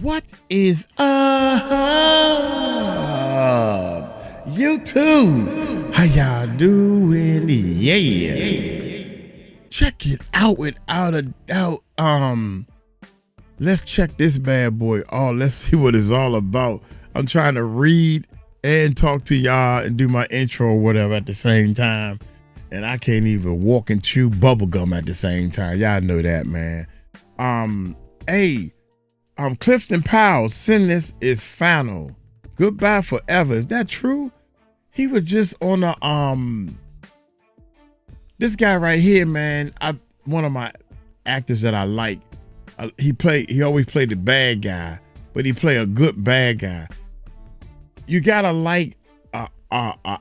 What is YouTube? How y'all doing? Yeah. Check it out without a doubt. Let's check this bad boy. Let's see what it's all about. I'm trying to read and talk to y'all and do my intro or whatever at the same time. And I can't even walk and chew bubblegum at the same time. Y'all know that, man. Clifton Powell sentence is final. Goodbye forever. Is that true? He was just on the this guy right here, man. One of my actors that I like. He always played the bad guy, but he played a good bad guy. You gotta like a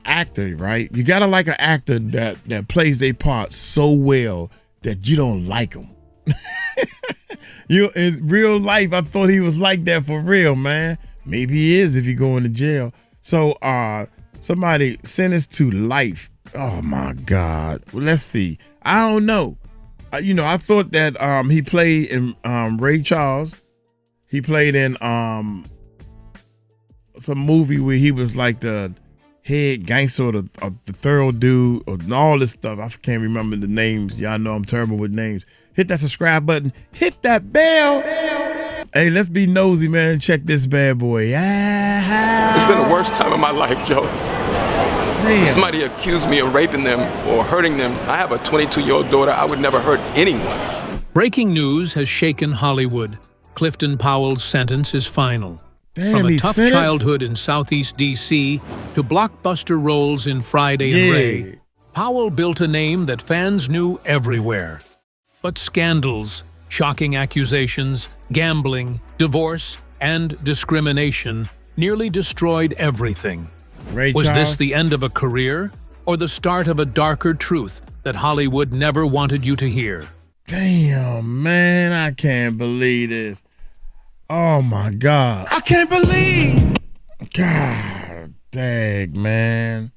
actor, right? You gotta like an actor that plays their part so well that you don't like them. In real life, I thought he was like that for real, man. Maybe he is if you're going to jail. So somebody sentenced to life. Oh my God. Well, let's see. I don't know. I thought that he played in Ray Charles. He played in some movie where he was like the head gangster or the thorough dude and all this stuff. I can't remember the names. Y'all know I'm terrible with names. Hit that subscribe button. Hit that bell. Hey, let's be nosy, man. Check this bad boy. It's been the worst time of my life, Joe. Damn. Somebody accused me of raping them or hurting them. I have a 22-year-old daughter. I would never hurt anyone. Breaking news has shaken Hollywood. Clifton Powell's sentence is final. Damn, From a tough childhood in Southeast D.C. to blockbuster roles in Friday and Ray, Powell built a name that fans knew everywhere. But scandals, shocking accusations, gambling, divorce, and discrimination nearly destroyed everything. Was this the end of a career or the start of a darker truth that Hollywood never wanted you to hear? Damn, man, I can't believe this. Oh my God. I can't believe. God dang, man.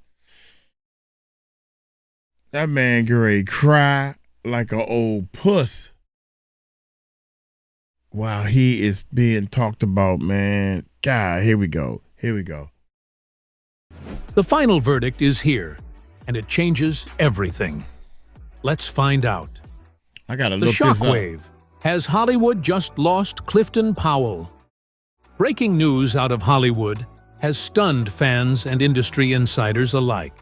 That man get ready to cry like an old puss while he is being talked about, man. God, here we go. The final verdict is here, and it changes everything. Let's find out. I gotta The look this up. shockwave. Has Hollywood just lost Clifton Powell? Breaking news out of Hollywood has stunned fans and industry insiders alike.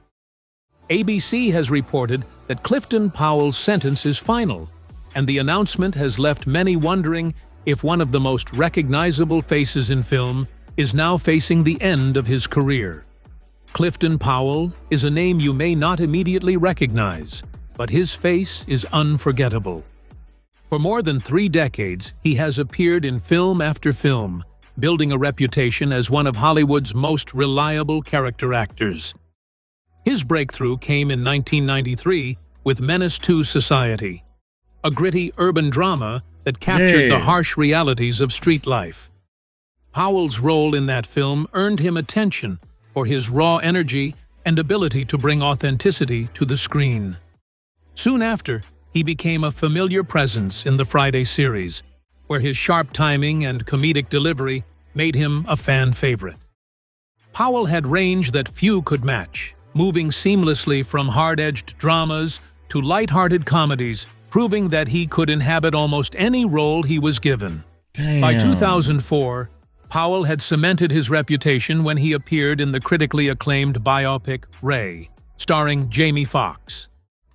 ABC has reported that Clifton Powell's sentence is final, and the announcement has left many wondering if one of the most recognizable faces in film is now facing the end of his career. Clifton Powell is a name you may not immediately recognize, but his face is unforgettable. For more than 3 decades, he has appeared in film after film, building a reputation as one of Hollywood's most reliable character actors. His breakthrough came in 1993 with Menace to Society, a gritty urban drama that captured the harsh realities of street life. Powell's role in that film earned him attention for his raw energy and ability to bring authenticity to the screen. Soon after, he became a familiar presence in the Friday series, where his sharp timing and comedic delivery made him a fan favorite. Powell had range that few could match, moving seamlessly from hard-edged dramas to light-hearted comedies, proving that he could inhabit almost any role he was given. Damn. By 2004, Powell had cemented his reputation when he appeared in the critically acclaimed biopic Ray, starring Jamie Foxx.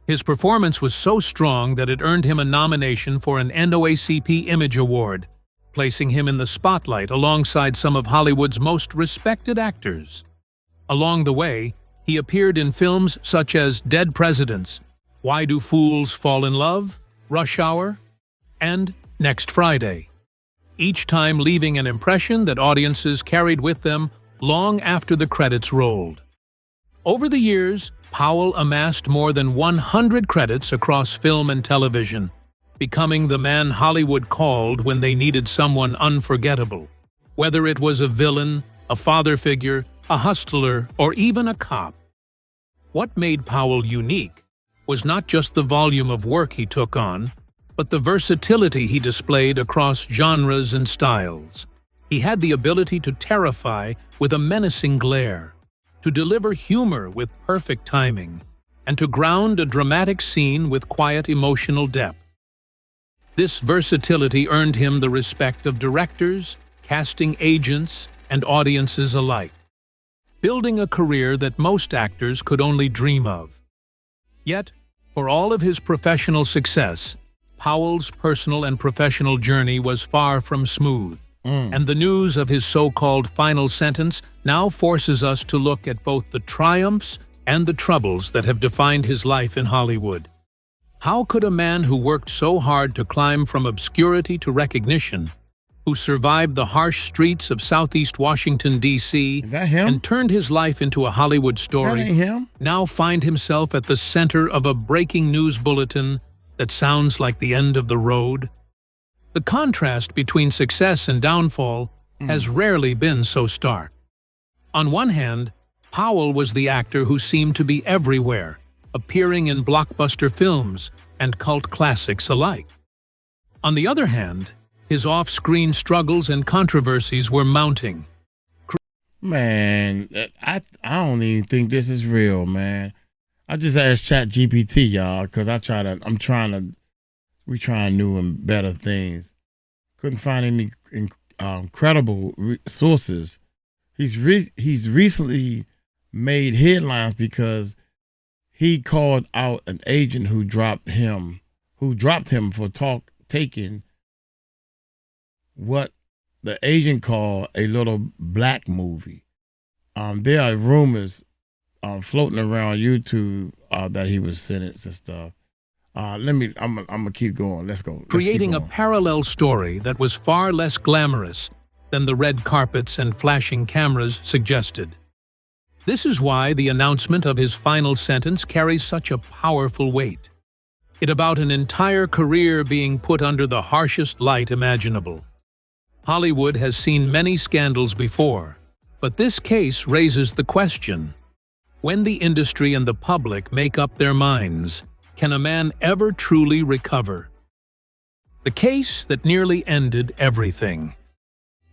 His performance was so strong that it earned him a nomination for an NAACP Image Award, placing him in the spotlight alongside some of Hollywood's most respected actors. Along the way, he appeared in films such as Dead Presidents, Why Do Fools Fall in Love, Rush Hour, and Next Friday, each time leaving an impression that audiences carried with them long after the credits rolled. Over the years, Powell amassed more than 100 credits across film and television, becoming the man Hollywood called when they needed someone unforgettable. Whether it was a villain, a father figure, a hustler, or even a cop. What made Powell unique was not just the volume of work he took on, but the versatility he displayed across genres and styles. He had the ability to terrify with a menacing glare, to deliver humor with perfect timing, and to ground a dramatic scene with quiet emotional depth. This versatility earned him the respect of directors, casting agents, and audiences alike, building a career that most actors could only dream of. Yet, for all of his professional success, Powell's personal and professional journey was far from smooth, and the news of his so-called final sentence now forces us to look at both the triumphs and the troubles that have defined his life in Hollywood. How could a man who worked so hard to climb from obscurity to recognition, who survived the harsh streets of Southeast Washington, D.C., and turned his life into a Hollywood story, now find himself at the center of a breaking news bulletin that sounds like the end of the road? The contrast between success and downfall has rarely been so stark. On one hand, Powell was the actor who seemed to be everywhere, appearing in blockbuster films and cult classics alike. On the other hand, his off-screen struggles and controversies were mounting. Man, I don't even think this is real, man. I just asked ChatGPT, y'all, because we trying new and better things. Couldn't find any credible sources. He's recently made headlines because he called out an agent who dropped him for taking what the agent called a little black movie. There are rumors floating around YouTube that he was sentenced and stuff. I'm gonna keep going. Let's go. Creating a parallel story that was far less glamorous than the red carpets and flashing cameras suggested. This is why the announcement of his final sentence carries such a powerful weight. It's about an entire career being put under the harshest light imaginable. Hollywood has seen many scandals before, but this case raises the question: when the industry and the public make up their minds, can a man ever truly recover? The case that nearly ended everything.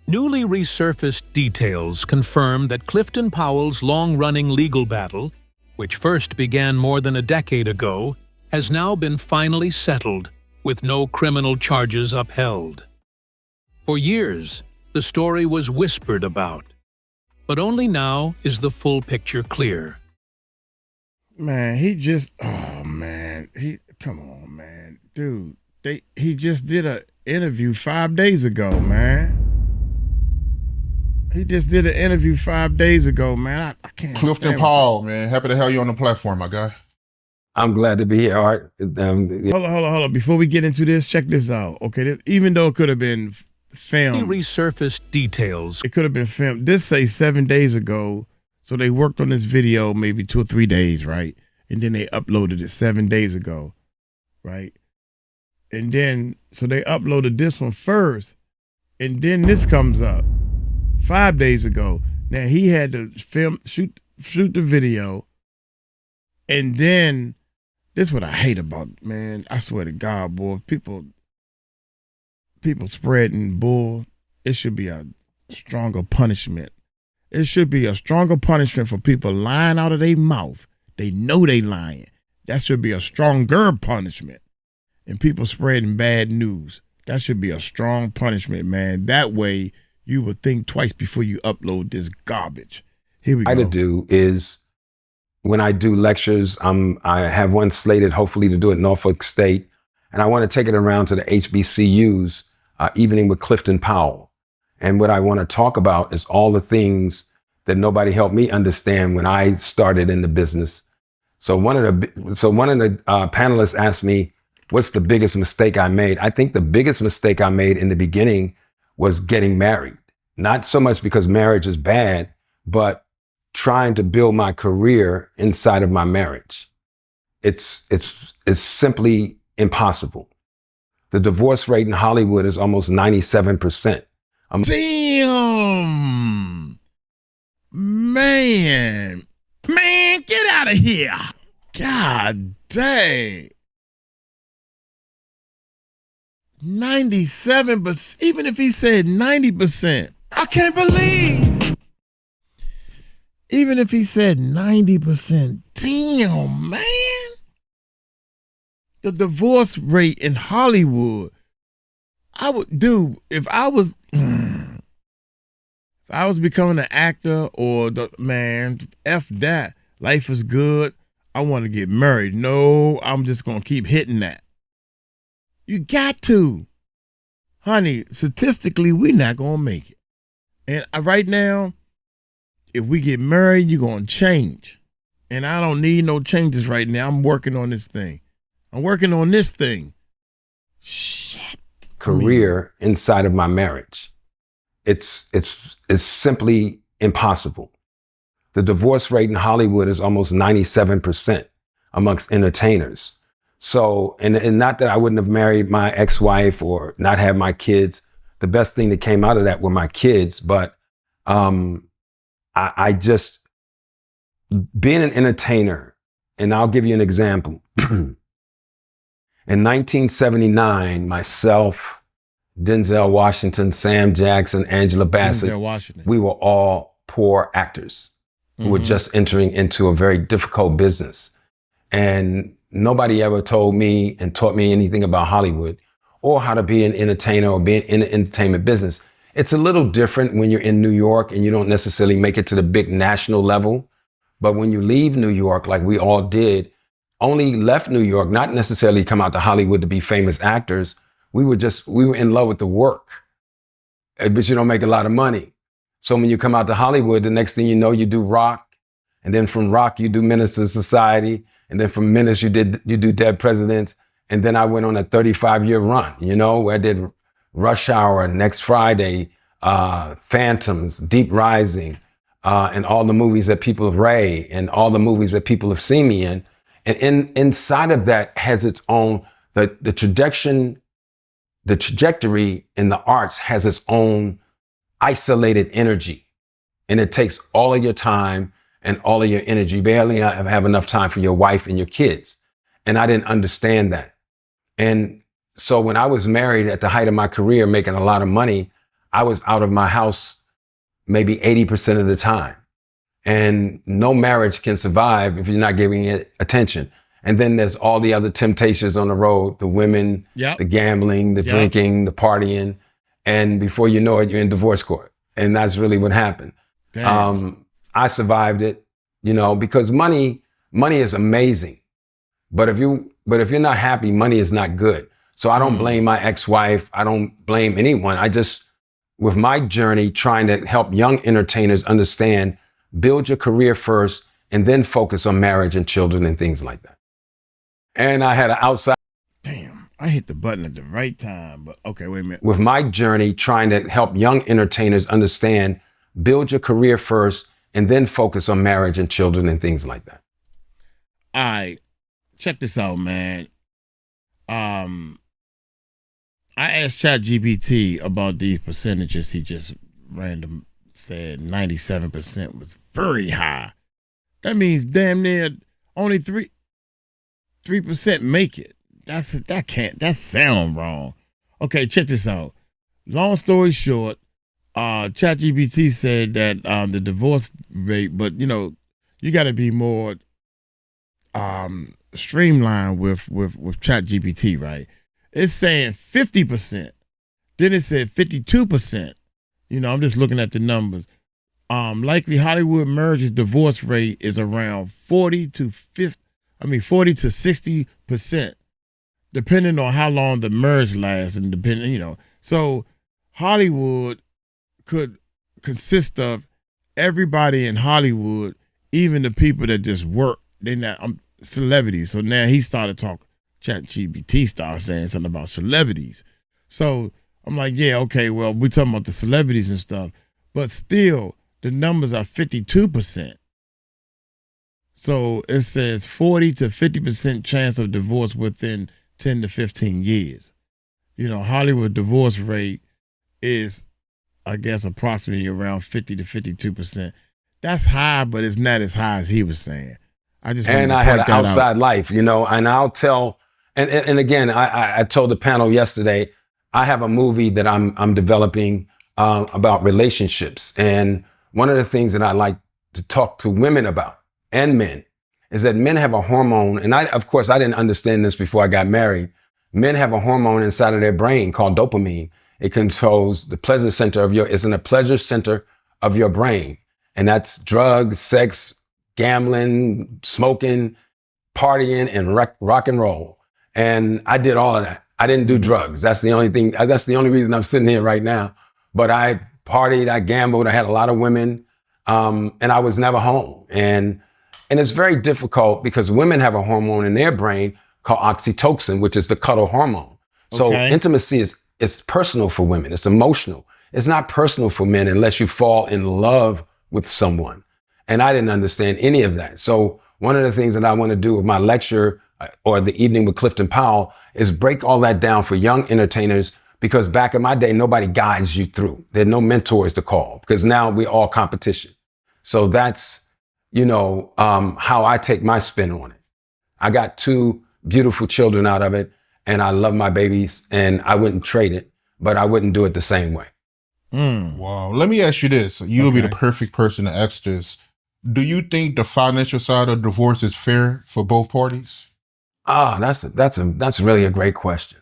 Newly resurfaced details confirm that Clifton Powell's long-running legal battle, which first began more than a decade ago, has now been finally settled, with no criminal charges upheld. For years, the story was whispered about, but only now is the full picture clear. Man, come on, man. Dude, he just did an interview 5 days ago, man. He just did an interview 5 days ago, man. I can't. Clifton Powell, man. Happy to have you on the platform, my guy. I'm glad to be here. All right. Hold on. Before we get into this, check this out. Okay, even though it could have been filmed. Resurfaced details. It could have been filmed. This say 7 days ago. So they worked on this video maybe 2 or 3 days, right? And then they uploaded it 7 days ago, right? And then, so they uploaded this one first, and then this comes up 5 days ago. Now he had to shoot the video, and then this is what I hate about, man. I swear to God, boy, people spreading bull. It should be a stronger punishment. It should be a stronger punishment for people lying out of their mouth. They know they lying. That should be a stronger punishment. And people spreading bad news. That should be a strong punishment, man. That way you would think twice before you upload this garbage. Here we go. What I do is when I do lectures, I have one slated hopefully to do at Norfolk State. And I want to take it around to the HBCUs, Evening with Clifton Powell. And what I want to talk about is all the things that nobody helped me understand when I started in the business. So one of the panelists asked me, what's the biggest mistake I made? I think the biggest mistake I made in the beginning was getting married. Not so much because marriage is bad, but trying to build my career inside of my marriage. It's simply impossible. The divorce rate in Hollywood is almost 97%. Damn, man, get out of here. God dang. 97%, even if he said 90%, can't believe. Even if he said 90%, damn, man. The divorce rate in Hollywood, I would do if I was becoming an actor or F that. Life is good. I want to get married. No, I'm just gonna keep hitting that. You got to. Honey, statistically, we're not gonna make it. And right now, if we get married, you're gonna change. And I don't need no changes right now. I'm working on this thing. Shit. Career inside of my marriage. It's simply impossible. The divorce rate in Hollywood is almost 97% amongst entertainers. So, and not that I wouldn't have married my ex-wife or not have my kids. The best thing that came out of that were my kids. But I just, being an entertainer, and I'll give you an example. In 1979, myself, Denzel Washington, Sam Jackson, Angela Bassett, we were all poor actors who were just entering into a very difficult business. And nobody ever told me and taught me anything about Hollywood or how to be an entertainer or be in the entertainment business. It's a little different when you're in New York and you don't necessarily make it to the big national level. But when you leave New York, like we all did, only left New York, not necessarily come out to Hollywood to be famous actors. We were in love with the work, but you don't make a lot of money. So when you come out to Hollywood, the next thing you know, you do rock. And then from rock, you do Minister Society. And then from Minister, you do Dead Presidents. And then I went on a 35-year run, where I did Rush Hour, Next Friday, Phantoms, Deep Rising, and all the movies that people have Ray, and all the movies that people have seen me in. And inside of that has its own, the trajectory in the arts has its own isolated energy. And it takes all of your time and all of your energy. You barely have enough time for your wife and your kids. And I didn't understand that. And so when I was married at the height of my career, making a lot of money, I was out of my house maybe 80% of the time. And no marriage can survive if you're not giving it attention. And then there's all the other temptations on the road, the women, the gambling, the drinking, the partying. And before you know it, you're in divorce court. And that's really what happened. I survived it, because money is amazing. But if you're not happy, money is not good. So I don't blame my ex-wife. I don't blame anyone. I just, with my journey, trying to help young entertainers understand, build your career first and then focus on marriage and children and things like that. And I had an outside. Damn, I hit the button at the right time, but okay, wait a minute. With my journey, trying to help young entertainers understand, build your career first and then focus on marriage and children and things like that. All right, check this out, man. I asked ChatGPT about these percentages. He just random said 97% was very high. That means damn near only 3% make it. That sound wrong. Okay, check this out. Long story short, ChatGPT said that the divorce rate, but you got to be more streamlined with ChatGPT, right? It's saying 50%. Then it said 52%. I'm just looking at the numbers. Likely Hollywood marriages divorce rate is around 40 to 60%, depending on how long the marriage lasts and depending, So Hollywood could consist of everybody in Hollywood, even the people that just work. They're not celebrities. So now he started talking. ChatGPT started saying something about celebrities. So I'm like, yeah, okay, well, we're talking about the celebrities and stuff, but still the numbers are 52%. So it says 40 to 50% chance of divorce within 10 to 15 years. Hollywood divorce rate is, I guess, approximately around 50 to 52%. That's high, but it's not as high as he was saying. I had an outside life, and I'll tell, and again, I told the panel yesterday, I have a movie that I'm developing about relationships. And one of the things that I like to talk to women about and men is that men have a hormone. And of course, I didn't understand this before I got married. Men have a hormone inside of their brain called dopamine. It controls the pleasure center it's in the pleasure center of your brain. And that's drugs, sex, gambling, smoking, partying, and rock and roll. And I did all of that. I didn't do drugs. That's the only reason I'm sitting here right now. But I partied, I gambled, I had a lot of women, and I was never home. And it's very difficult because women have a hormone in their brain called oxytocin, which is the cuddle hormone. So intimacy is personal for women. It's emotional. It's not personal for men unless you fall in love with someone. And I didn't understand any of that. So one of the things that I want to do with my lecture or the evening with Clifton Powell is break all that down for young entertainers, because back in my day, nobody guides you through. There are no mentors to call because now we're all competition. So that's, how I take my spin on it. I got 2 beautiful children out of it, and I love my babies, and I wouldn't trade it, but I wouldn't do it the same way. Wow. Let me ask you this. You'll be the perfect person to ask this. Do you think the financial side of divorce is fair for both parties? That's really a great question.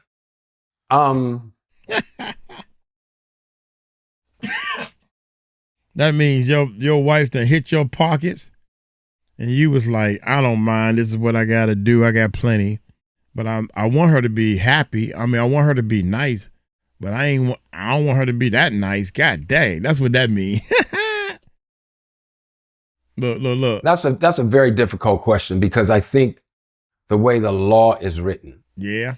That means your wife done hit your pockets and you was like, I don't mind. This is what I got to do. I got plenty. But I want her to be happy. I mean, I want her to be nice, but I don't want her to be that nice. God dang. That's what that means. Look. That's a very difficult question because I think the way the law is written. Yeah.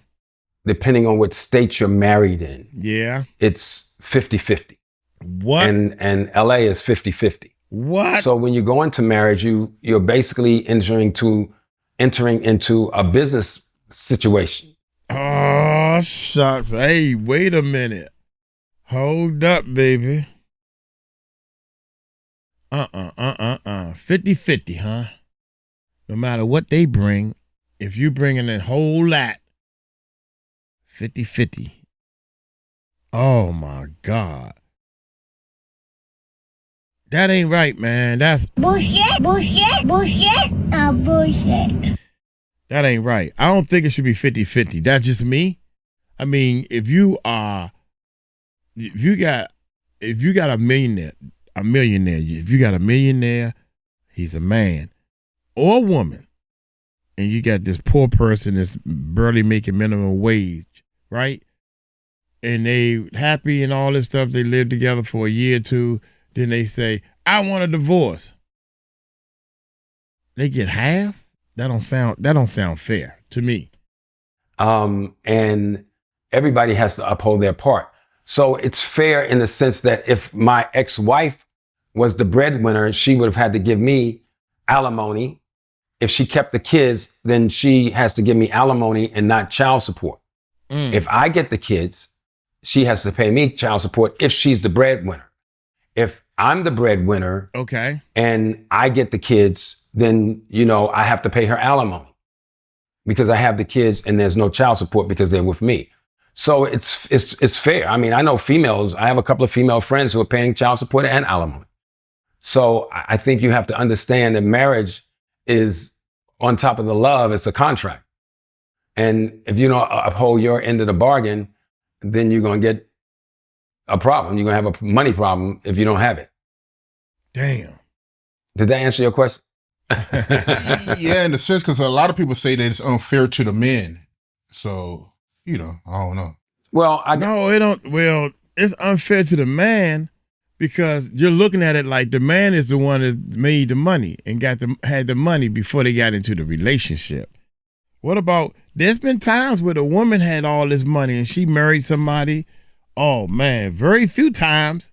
Depending on what state you're married in. Yeah. It's 50-50. What? And LA is 50-50. What? So when you go into marriage, you're basically entering into a business situation. Oh, shucks. Hey, wait a minute. Hold up, baby. 50-50, huh? No matter what they bring, if you bring in a whole lot, 50-50. Oh my God. That ain't right, man. That's bullshit. Bullshit. That ain't right. I don't think it should be 50-50. That's just me. I mean, if you got a millionaire, if you got a millionaire, he's a man or a woman, and you got this poor person that's barely making minimum wage, right? And they happy and all this stuff. They live together for a year or two. Then they say, I want a divorce. They get half? That don't sound fair to me. And everybody has to uphold their part. So it's fair in the sense that if my ex-wife was the breadwinner, she would have had to give me alimony. If she kept the kids, then she has to give me alimony and not child support. If I get the kids, she has to pay me child support if she's the breadwinner. If I'm the breadwinner, okay, and I get the kids, then, I have to pay her alimony because I have the kids and there's no child support because they're with me. So it's fair. I mean, I know females, I have a couple of female friends who are paying child support and alimony. So I think you have to understand that marriage is on top of the love, it's a contract. And if you don't uphold your end of the bargain, then you're going to get a problem. You're going to have a money problem if you don't have it. Damn. Did that answer your question? Yeah, in the sense, because a lot of people say that it's unfair to the men. So, I don't know. Well, Well, it's unfair to the man because you're looking at it like the man is the one that made the money and had the money before they got into the relationship. What about, there's been times where the woman had all this money and she married somebody. Oh man, very few times.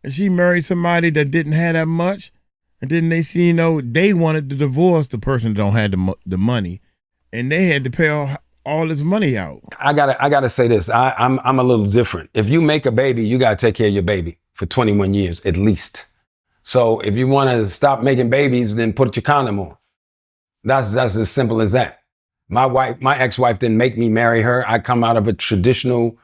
And she married somebody that didn't have that much. And then they see, they wanted to divorce the person that don't have the money. And they had to pay all this money out. I gotta say this. I'm a little different. If you make a baby, you gotta take care of your baby for 21 years at least. So if you want to stop making babies, then put your condom on. That's as simple as that. My ex-wife didn't make me marry her. I come out of a traditional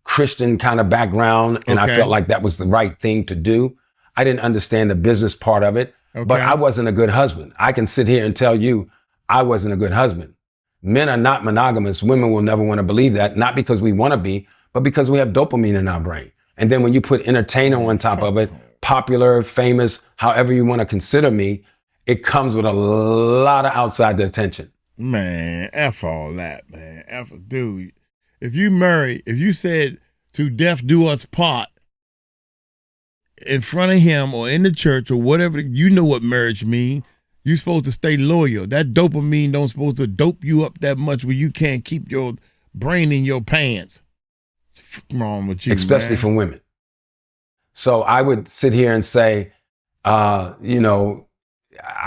Christian kind of background, and I Okay. felt like that was the right thing to do. I didn't understand the business part of it, but Okay. I wasn't a good husband. I can sit here and tell you I wasn't a good husband. Men are not monogamous. Women will never want to believe that, not because we want to be, but because we have dopamine in our brain. And then when you put entertainer on top of it, popular, famous, however you want to consider me, it comes with a lot of outside attention. Man, F all that, man. Dude, if you said to death do us part in front of him or in the church or whatever, you know what marriage mean. You're supposed to stay loyal. That dopamine don't supposed to dope you up that much where you can't keep your brain in your pants. What's wrong with you, Especially man? for women. So I would sit here and say, you know,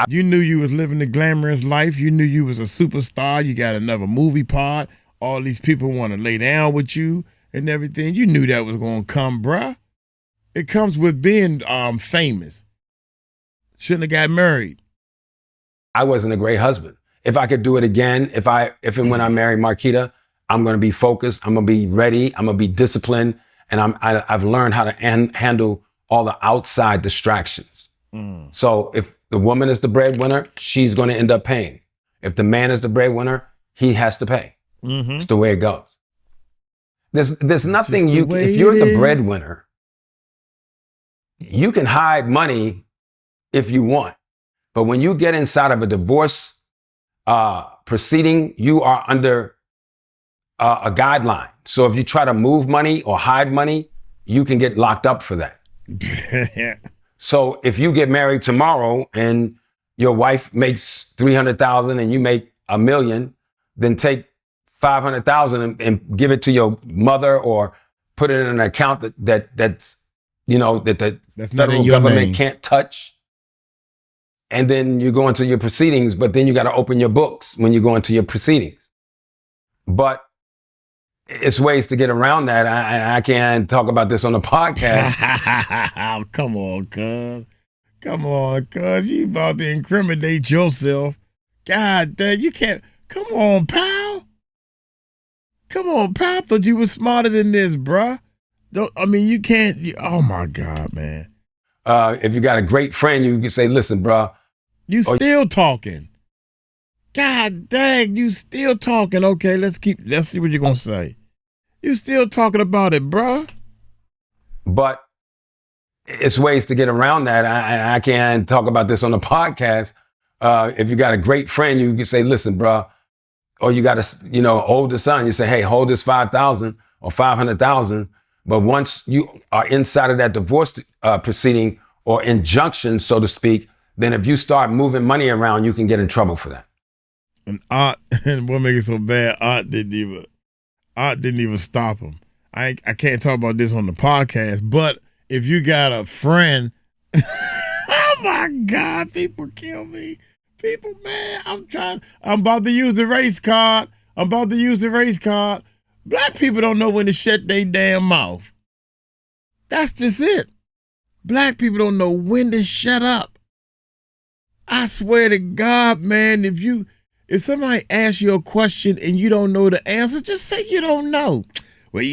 You knew you was living the glamorous life. You knew you was a superstar. You got another movie part. All these people want to lay down with you and everything. You knew that was going to come, bruh. It comes with being famous. Shouldn't have got married. I wasn't a great husband. If I could do it again, if and when I marry Marquita, I'm going to be focused. I'm going to be ready. I'm going to be disciplined. And I've learned how to handle all the outside distractions. So if the woman is the breadwinner, she's going to end up paying. If the man is the breadwinner, he has to pay. It's the way it goes. There's nothing just the way if you're it the is. breadwinner, you can hide money if you want. But when you get inside of a divorce proceeding, you are under a guideline. So if you try to move money or hide money, you can get locked up for that. So if you get married tomorrow and your wife makes $300,000 and you make $1 million, then take $500,000 and give it to your mother or put it in an account that's you know that the That's not in federal your government name. can't touch. And then you go into your proceedings, but then you got to open your books when you go into your proceedings. But it's ways to get around that. I can't talk about this on the podcast. Come on, cuz. Come on, cuz. You about to incriminate yourself. God damn, you can't. Come on, pal. Come on, pal. I thought you were smarter than this, bruh. You can't. Oh, my God, man. If you got a great friend, you can say, listen, bro. You still talking. God dang, you still talking. Okay, let's see what you're going to say. You still talking about it, bruh. But it's ways to get around that. I can't talk about this on the podcast. If you got a great friend, you can say, listen, bro. Or you got a, older son, you say, hey, hold this 5,000 or 500,000. But once you are inside of that divorce proceeding or injunction, so to speak, then if you start moving money around, you can get in trouble for that. And and what makes it so bad, Art didn't even stop him. I can't talk about this on the podcast, but if you got a friend, oh my God, people kill me. People, man, I'm about to use the race card. Black people don't know when to shut their damn mouth. That's just it. Black people don't know when to shut up. I swear to God, man, if somebody asks you a question and you don't know the answer, just say you don't know. Well,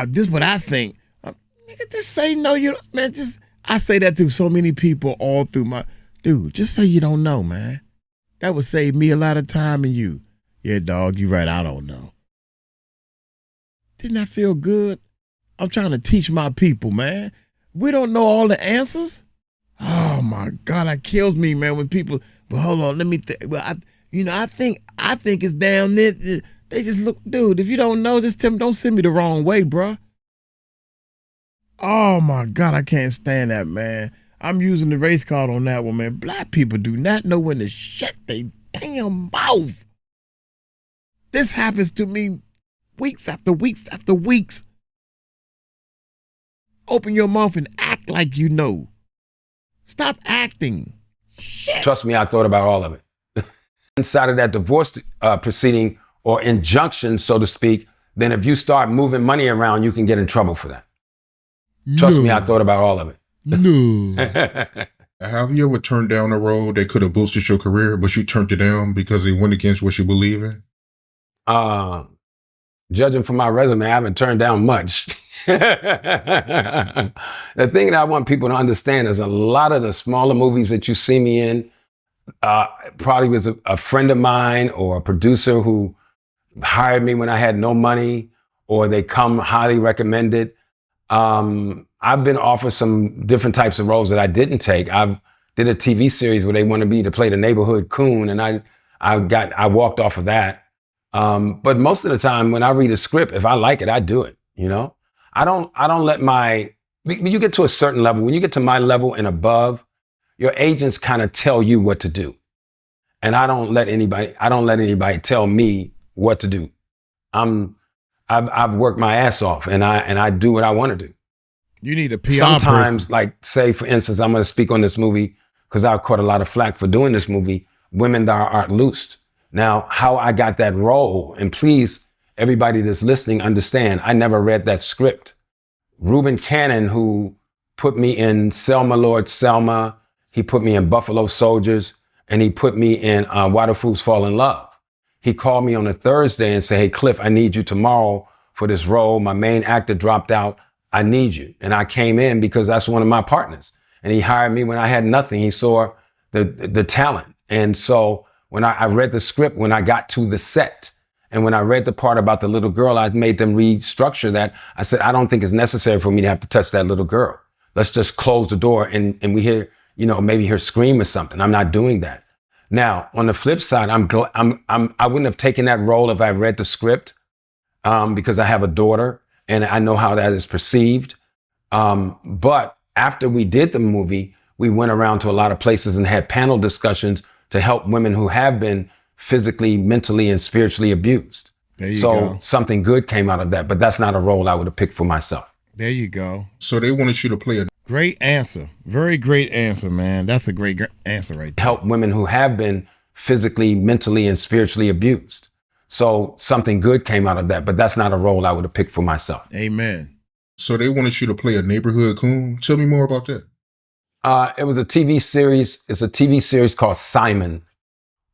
this is what I think. Nigga, just say no, I say that to so many people all through dude, just say you don't know, man. That would save me a lot of time and you. Yeah, dog, you right, I don't know. Didn't that feel good? I'm trying to teach my people, man. We don't know all the answers. Oh my God, that kills me, man. When people, but hold on, let me think. Well, I think it's down there. They just look, dude. If you don't know this, Tim, don't send me the wrong way, bruh. Oh my God, I can't stand that, man. I'm using the race card on that one, man. Black people do not know when to shut their damn mouth. This happens to me weeks after weeks after weeks. Open your mouth and act like you know. Stop acting. Shit. Trust me, I thought about all of it. Inside of that divorce proceeding or injunction, so to speak, then if you start moving money around, you can get in trouble for that. Trust me, I thought about all of it. No. Have you ever turned down a role that could have boosted your career, but you turned it down because it went against what you believe in? judging from my resume, I haven't turned down much. The thing that I want people to understand is a lot of the smaller movies that you see me in probably was a friend of mine or a producer who hired me when I had no money, or they come highly recommended. I've been offered some different types of roles that I didn't take. I did a TV series where they wanted me to play the neighborhood coon, and I walked off of that. But most of the time when I read a script, if I like it, I do it, you know? I don't let when you get to a certain level, when you get to my level and above, your agents kind of tell you what to do. And I don't let anybody tell me what to do. I've worked my ass off, and I do what I want to do. You need a PR Sometimes, person. like, say, for instance, I'm going to speak on this movie because I caught a lot of flack for doing this movie, Women That Aren't Loosed. Now, how I got that role, and please, everybody that's listening, understand, I never read that script. Reuben Cannon, who put me in Selma, Lord Selma, he put me in Buffalo Soldiers, and he put me in Why Do Fools Fall in Love. He called me on a Thursday and said, hey, Cliff, I need you tomorrow for this role. My main actor dropped out. I need you. And I came in because that's one of my partners. And he hired me when I had nothing. He saw the talent. And so when I read the script, when I got to the set, and when I read the part about the little girl, I made them restructure that. I said, I don't think it's necessary for me to have to touch that little girl. Let's just close the door and we hear, maybe her scream or something. I'm not doing that. Now, on the flip side, I wouldn't have taken that role if I read the script, because I have a daughter and I know how that is perceived. But after we did the movie, we went around to a lot of places and had panel discussions to help women who have been physically, mentally, and spiritually abused. There you go. Something good came out of that, but that's not a role I would have picked for myself. There you go. So they wanted you to play a Great answer. Very great answer, man. That's a great answer right there. Help women who have been physically, mentally, and spiritually abused. So something good came out of that, but that's not a role I would have picked for myself. Amen. So they wanted you to play a neighborhood coon. Tell me more about that. It was a TV series. It's a TV series called Simon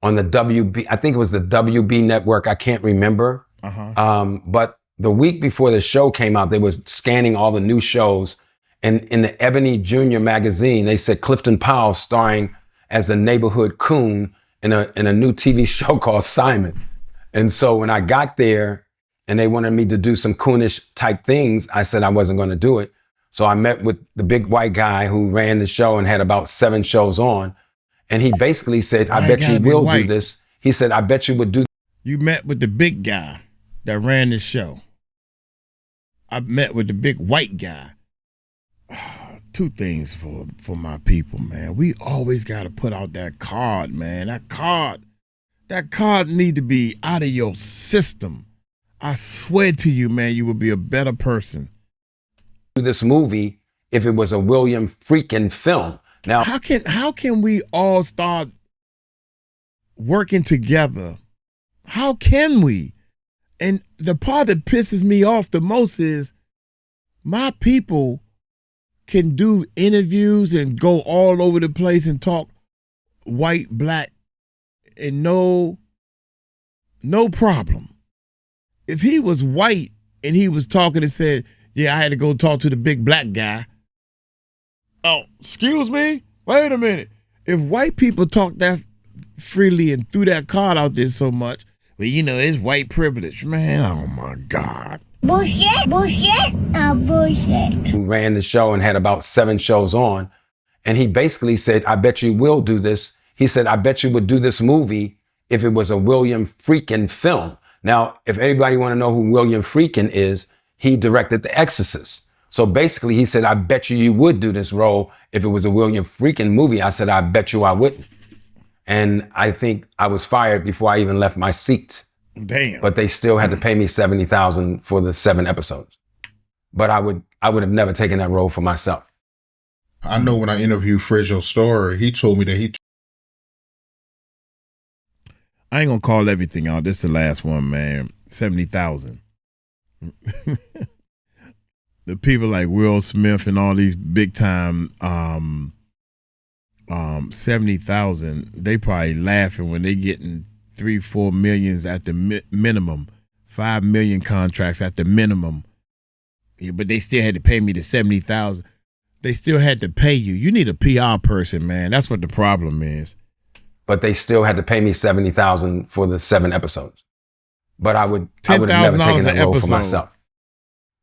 on the WB. I think it was the WB network. I can't remember. But the week before the show came out, they were scanning all the new shows. And in the Ebony Junior magazine, they said Clifton Powell starring as the neighborhood coon in a new TV show called Simon. And so when I got there and they wanted me to do some coonish type things, I said I wasn't going to do it. So I met with the big white guy who ran the show and had about 7 shows on. And he basically said, I bet you will do this. He said, I bet you would do. You met with the big guy that ran the show. I met with the big white guy. 2 things for my people, man. We always got to put out that card, man. That card need to be out of your system. I swear to you, man, you would be a better person. This movie if it was a William freaking film. Now, how can we all start working together? How can we? And the part that pisses me off the most is my people can do interviews and go all over the place and talk white, black, and no problem. If he was white and he was talking and said, yeah, I had to go talk to the big black guy. Oh, excuse me? Wait a minute. If white people talk that freely and threw that card out there so much, well, it's white privilege. Man, oh my God. Bullshit. Who ran the show and had about 7 shows on. And he basically said, I bet you will do this. He said, I bet you would do this movie if it was a William freaking film. Now, if anybody want to know who William Friedkin is, he directed The Exorcist. So basically he said, I bet you would do this role if it was a William Friedkin movie. I said, I bet you I wouldn't. And I think I was fired before I even left my seat. Damn. But they still had to pay me $70,000 for the 7 episodes. But I would have never taken that role for myself. I know when I interviewed Fredjo Story, he told me that I ain't gonna call everything out. This is the last one, man. 70,000. The people like Will Smith and all these big time 70,000, they probably laughing when they getting 3-4 millions at the minimum $5 million contracts at the minimum. Yeah, but they still had to pay me the $70,000. They still had to pay you. You need a PR person, man. That's what the problem is. But they still had to pay me $70,000 for the 7 episodes. But I would have never taken that role for myself.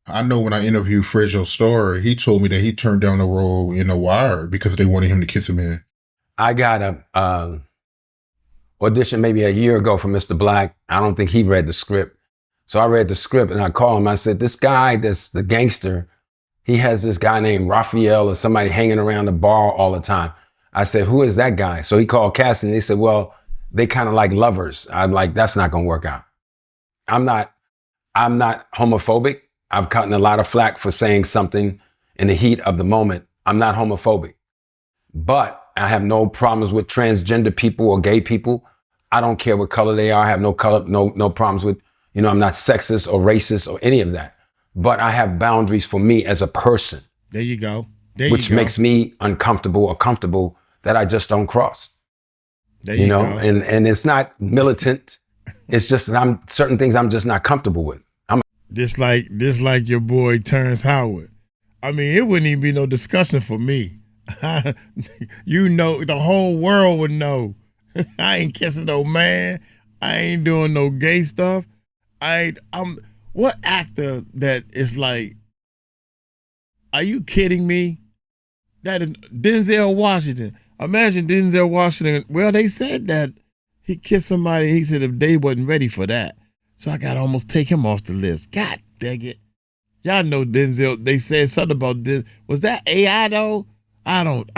I know when I interviewed Fredjo Starr, he told me that he turned down the role in The Wire because they wanted him to kiss a man. I got a audition maybe a year ago for Mr. Black. I don't think he read the script. So I read the script and I called him. I said, this guy that's the gangster, he has this guy named Raphael or somebody hanging around the bar all the time. I said, who is that guy? So he called casting and he said, well, they kind of like lovers. I'm like, that's not going to work out. I'm not homophobic. I've gotten a lot of flack for saying something in the heat of the moment. I'm not homophobic, but I have no problems with transgender people or gay people. I don't care what color they are. I have no problems with, I'm not sexist or racist or any of that, but I have boundaries for me as a person. There you go. Which makes me uncomfortable or comfortable that I just don't cross. There you go. And it's not militant. It's just that certain things I'm just not comfortable with. Just like your boy Terrence Howard. I mean, it wouldn't even be no discussion for me. The whole world would know. I ain't kissing no man. I ain't doing no gay stuff. I'm what actor that is like, are you kidding me? That is Denzel Washington. Imagine Denzel Washington. Well, they said that he kissed somebody. He said if they wasn't ready for that. So I got to almost take him off the list. God dang it. Y'all know Denzel. They said something about this. Was that AI though? I don't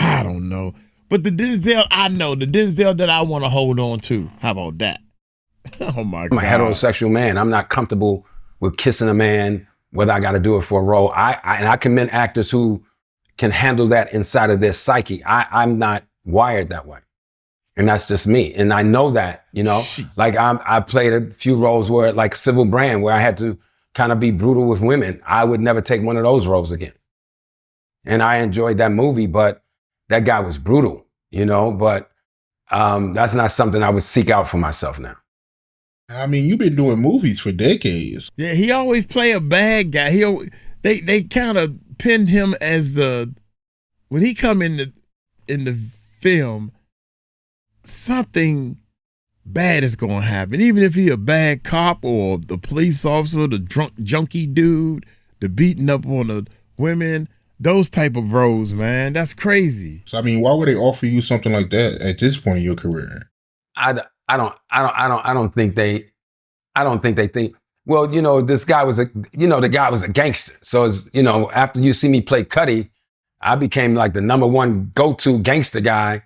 know. But the Denzel I know, the Denzel that I want to hold on to. How about that? Oh my God. I'm a heterosexual man. I'm not comfortable with kissing a man, whether I got to do it for a role. I commend actors who can handle that inside of their psyche. I'm not wired that way. And that's just me. And I know that, like I played a few roles where like Civil Brand, where I had to kind of be brutal with women. I would never take one of those roles again. And I enjoyed that movie, but that guy was brutal, but that's not something I would seek out for myself now. I mean, you've been doing movies for decades. Yeah, he always play a bad guy. They kind of pinned him as when he come in the film, something bad is going to happen. Even if he a bad cop or the police officer, the drunk junkie dude, the beating up on the women, those type of roles, man, that's crazy. So I mean, why would they offer you something like that at this point in your career? I don't think they think, well, this guy was the guy was a gangster. So it's, after you see me play Cuddy, I became like the number one go-to gangster guy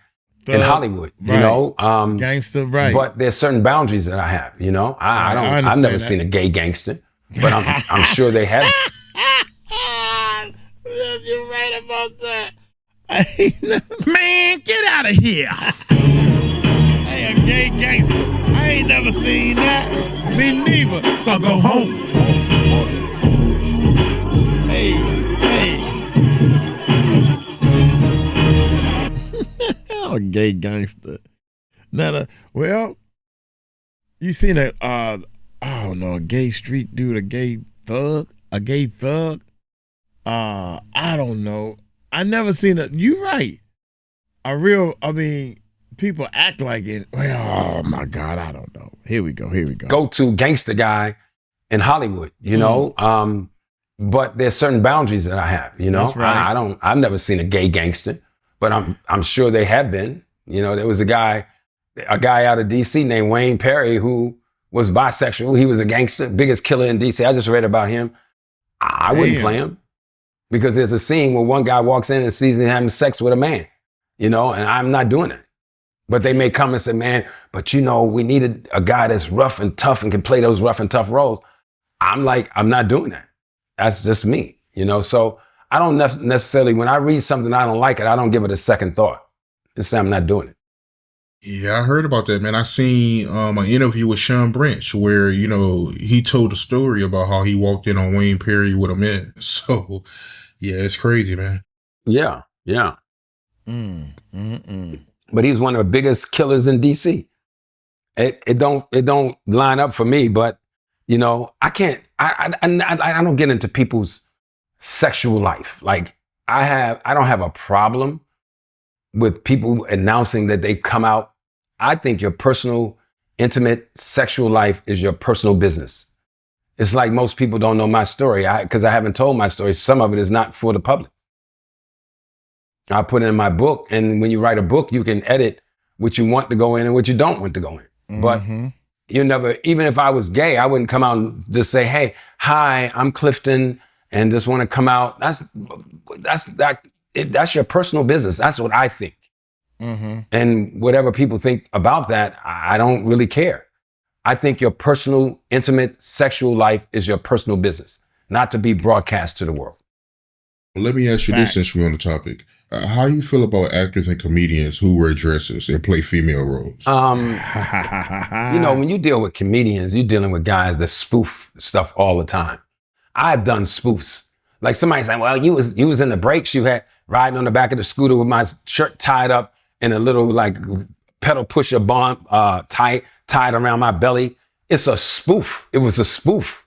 in Hollywood, right. Gangster, right. But there's certain boundaries that I have, I've never seen a gay gangster, but I'm sure they have. You're right about that. Man, get out of here. Hey, a gay gangster. I ain't never seen that. Me neither. So go home. Hey. A gay gangster. Well, you seen I don't know, a gay street dude, a gay thug. I don't know. I never seen you right. People act like it. Well, oh my God, I don't know. Here we go. Go-to gangster guy in Hollywood, but there's certain boundaries that I have, That's right. I've never seen a gay gangster, but I'm sure they have been. There was a guy out of DC named Wayne Perry who was bisexual. He was a gangster, biggest killer in DC. I just read about him. I wouldn't play him because there's a scene where one guy walks in and sees him having sex with a man, and I'm not doing it. But they may come and say, man, but we needed a guy that's rough and tough and can play those rough and tough roles. I'm like, I'm not doing that. That's just me, So I don't necessarily, when I read something I don't like it, I don't give it a second thought. Just say I'm not doing it. Yeah, I heard about that, man. I seen an interview with Sean Branch where, he told a story about how he walked in on Wayne Perry with a man. So, yeah, it's crazy, man. Yeah. But he was one of the biggest killers in DC. It don't line up for me, but You know, I can't. I don't get into people's sexual life. Like I don't have a problem with people announcing that they come out. I think your personal, intimate sexual life is your personal business. It's like most people don't know my story because I haven't told my story. Some of it is not for the public. I put it in my book, and when you write a book, you can edit what you want to go in and what you don't want to go in. But you never, even if I was gay, I wouldn't come out and just say, "Hey, hi, I'm Clifton," and just want to come out. That's your personal business. That's what I think. And whatever people think about that, I don't really care. I think your personal, intimate, sexual life is your personal business, not to be broadcast to the world. Well, let me ask you this since we're on the topic. How you feel about actors and comedians who wear dresses and play female roles? You know, when you deal with comedians, you're dealing with guys that spoof stuff all the time. I've done spoofs. Like somebody saying, well, you was in the breaks, you had riding on the back of the scooter with my shirt tied up in a little like pedal pusher bond tied around my belly. It's a spoof. It was a spoof.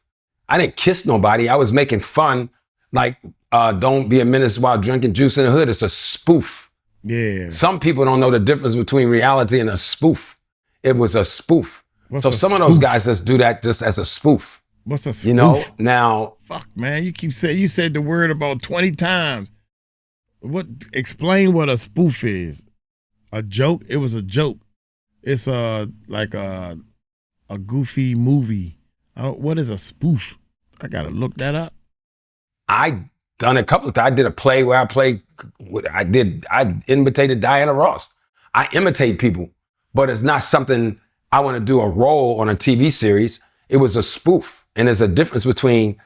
I didn't kiss nobody. I was making fun, like, don't be a menace while drinking juice in the hood. It's a spoof. Yeah. Some people don't know the difference between reality and a spoof. It was a spoof. What's a some spoof? of those guys just do that just as a spoof. What's a spoof? You know, now. Fuck, man. You said the word about 20 times. Explain what a spoof is. A joke? It was a joke. It's like a goofy movie. What is a spoof? I gotta look that up. I done a couple of times. I did a play where I imitated Diana Ross. I imitate people, but it's not something I want to do a role on a TV series. It was a spoof. And there's a difference between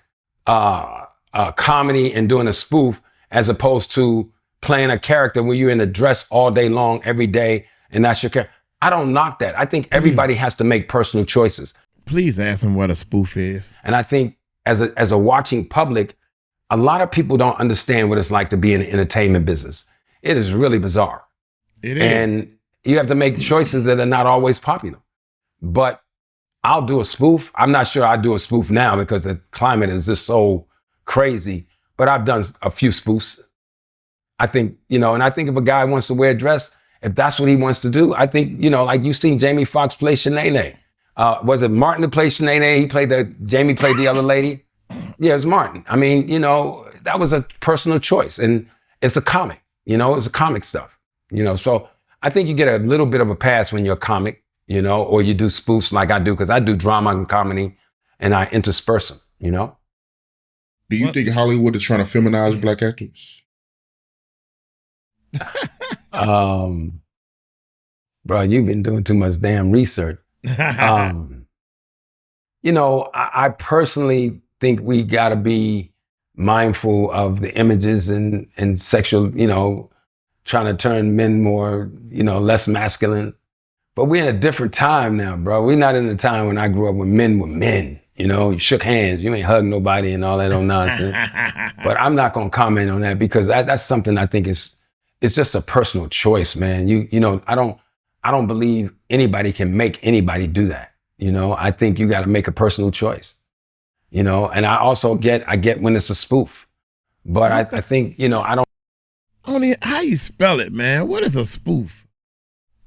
comedy and doing a spoof as opposed to playing a character where you're in a dress all day long, every day, and that's your character. I don't knock that. I think everybody has to make personal choices. Please ask them what a spoof is. And I think as a watching public, a lot of people don't understand what it's like to be in the entertainment business. It is really bizarre. It is. And you have to make choices that are not always popular. But I'll do a spoof. I'm not sure I'd do a spoof now because the climate is just so crazy. But I've done a few spoofs. I think, and I think if a guy wants to wear a dress, if that's what he wants to do, I think, like you've seen Jamie Foxx play Shanae. Was it Martin that played Shanae? Jamie played the other lady? Yeah, it was Martin. I mean, that was a personal choice. And it's a comic, it's a comic stuff, So I think you get a little bit of a pass when you're a comic, or you do spoofs like I do, because I do drama and comedy and I intersperse them, Do you think Hollywood is trying to feminize black actors? Bro, you've been doing too much damn research. I personally think we gotta be mindful of the images and sexual, trying to turn men more, less masculine. But we're in a different time now, bro. We're not in the time when I grew up when men were men. You shook hands, you ain't hugged nobody and all that old nonsense. But I'm not gonna comment on that because that's something I think it's just a personal choice, man. I don't believe anybody can make anybody do that. I think you got to make a personal choice. And I also get when it's a spoof, but I think I don't. Only how you spell it, man? What is a spoof?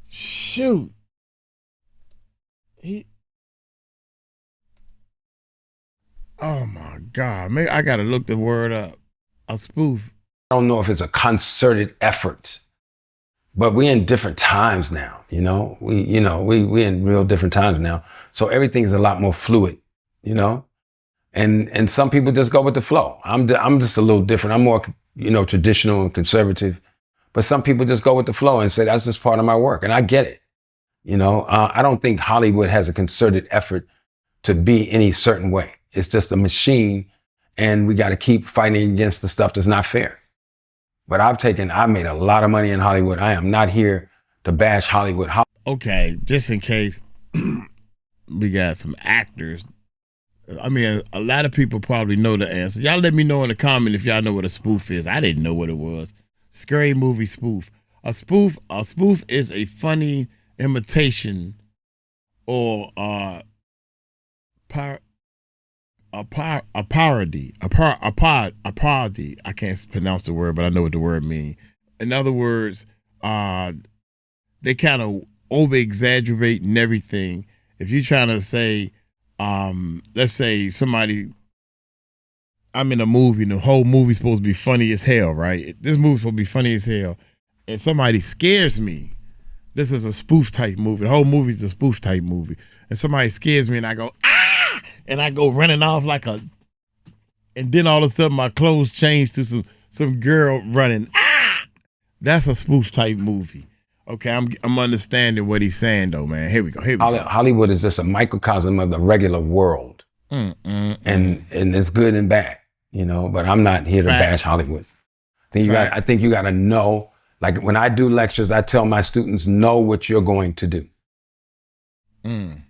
Shoot. Oh my God, maybe I got to look the word up. A spoof. I don't know if it's a concerted effort, but we're in different times now. We in real different times now. So everything's a lot more fluid, and some people just go with the flow. I'm just a little different. I'm more, traditional and conservative, but some people just go with the flow and say, that's just part of my work. And I get it. I don't think Hollywood has a concerted effort to be any certain way. It's just a machine and we got to keep fighting against the stuff that's not fair. But I made a lot of money in Hollywood. I am not here to bash Hollywood. Okay, just in case we got some actors. I mean, a lot of people probably know the answer. Y'all let me know in the comment if y'all know what a spoof is. I didn't know what it was. Scary movie spoof. A spoof is a funny imitation or a parody, a parody. I can't pronounce the word, but I know what the word means. In other words, they kind of over exaggerating everything. If you're trying to say, let's say somebody, I'm in a movie and the whole movie's supposed to be funny as hell, right? This movie's supposed to be funny as hell, and somebody scares me. This is a spoof type movie. The whole movie's a spoof type movie, and somebody scares me, and I go ah, and I go running off and then all of a sudden my clothes change to some girl running ah. That's a spoof type movie. Okay, I'm understanding what he's saying though, man. Here we go. Hollywood is just a microcosm of the regular world, and it's good and bad, But I'm not here to bash Hollywood. I think you got to know. Like when I do lectures, I tell my students, know what you're going to do.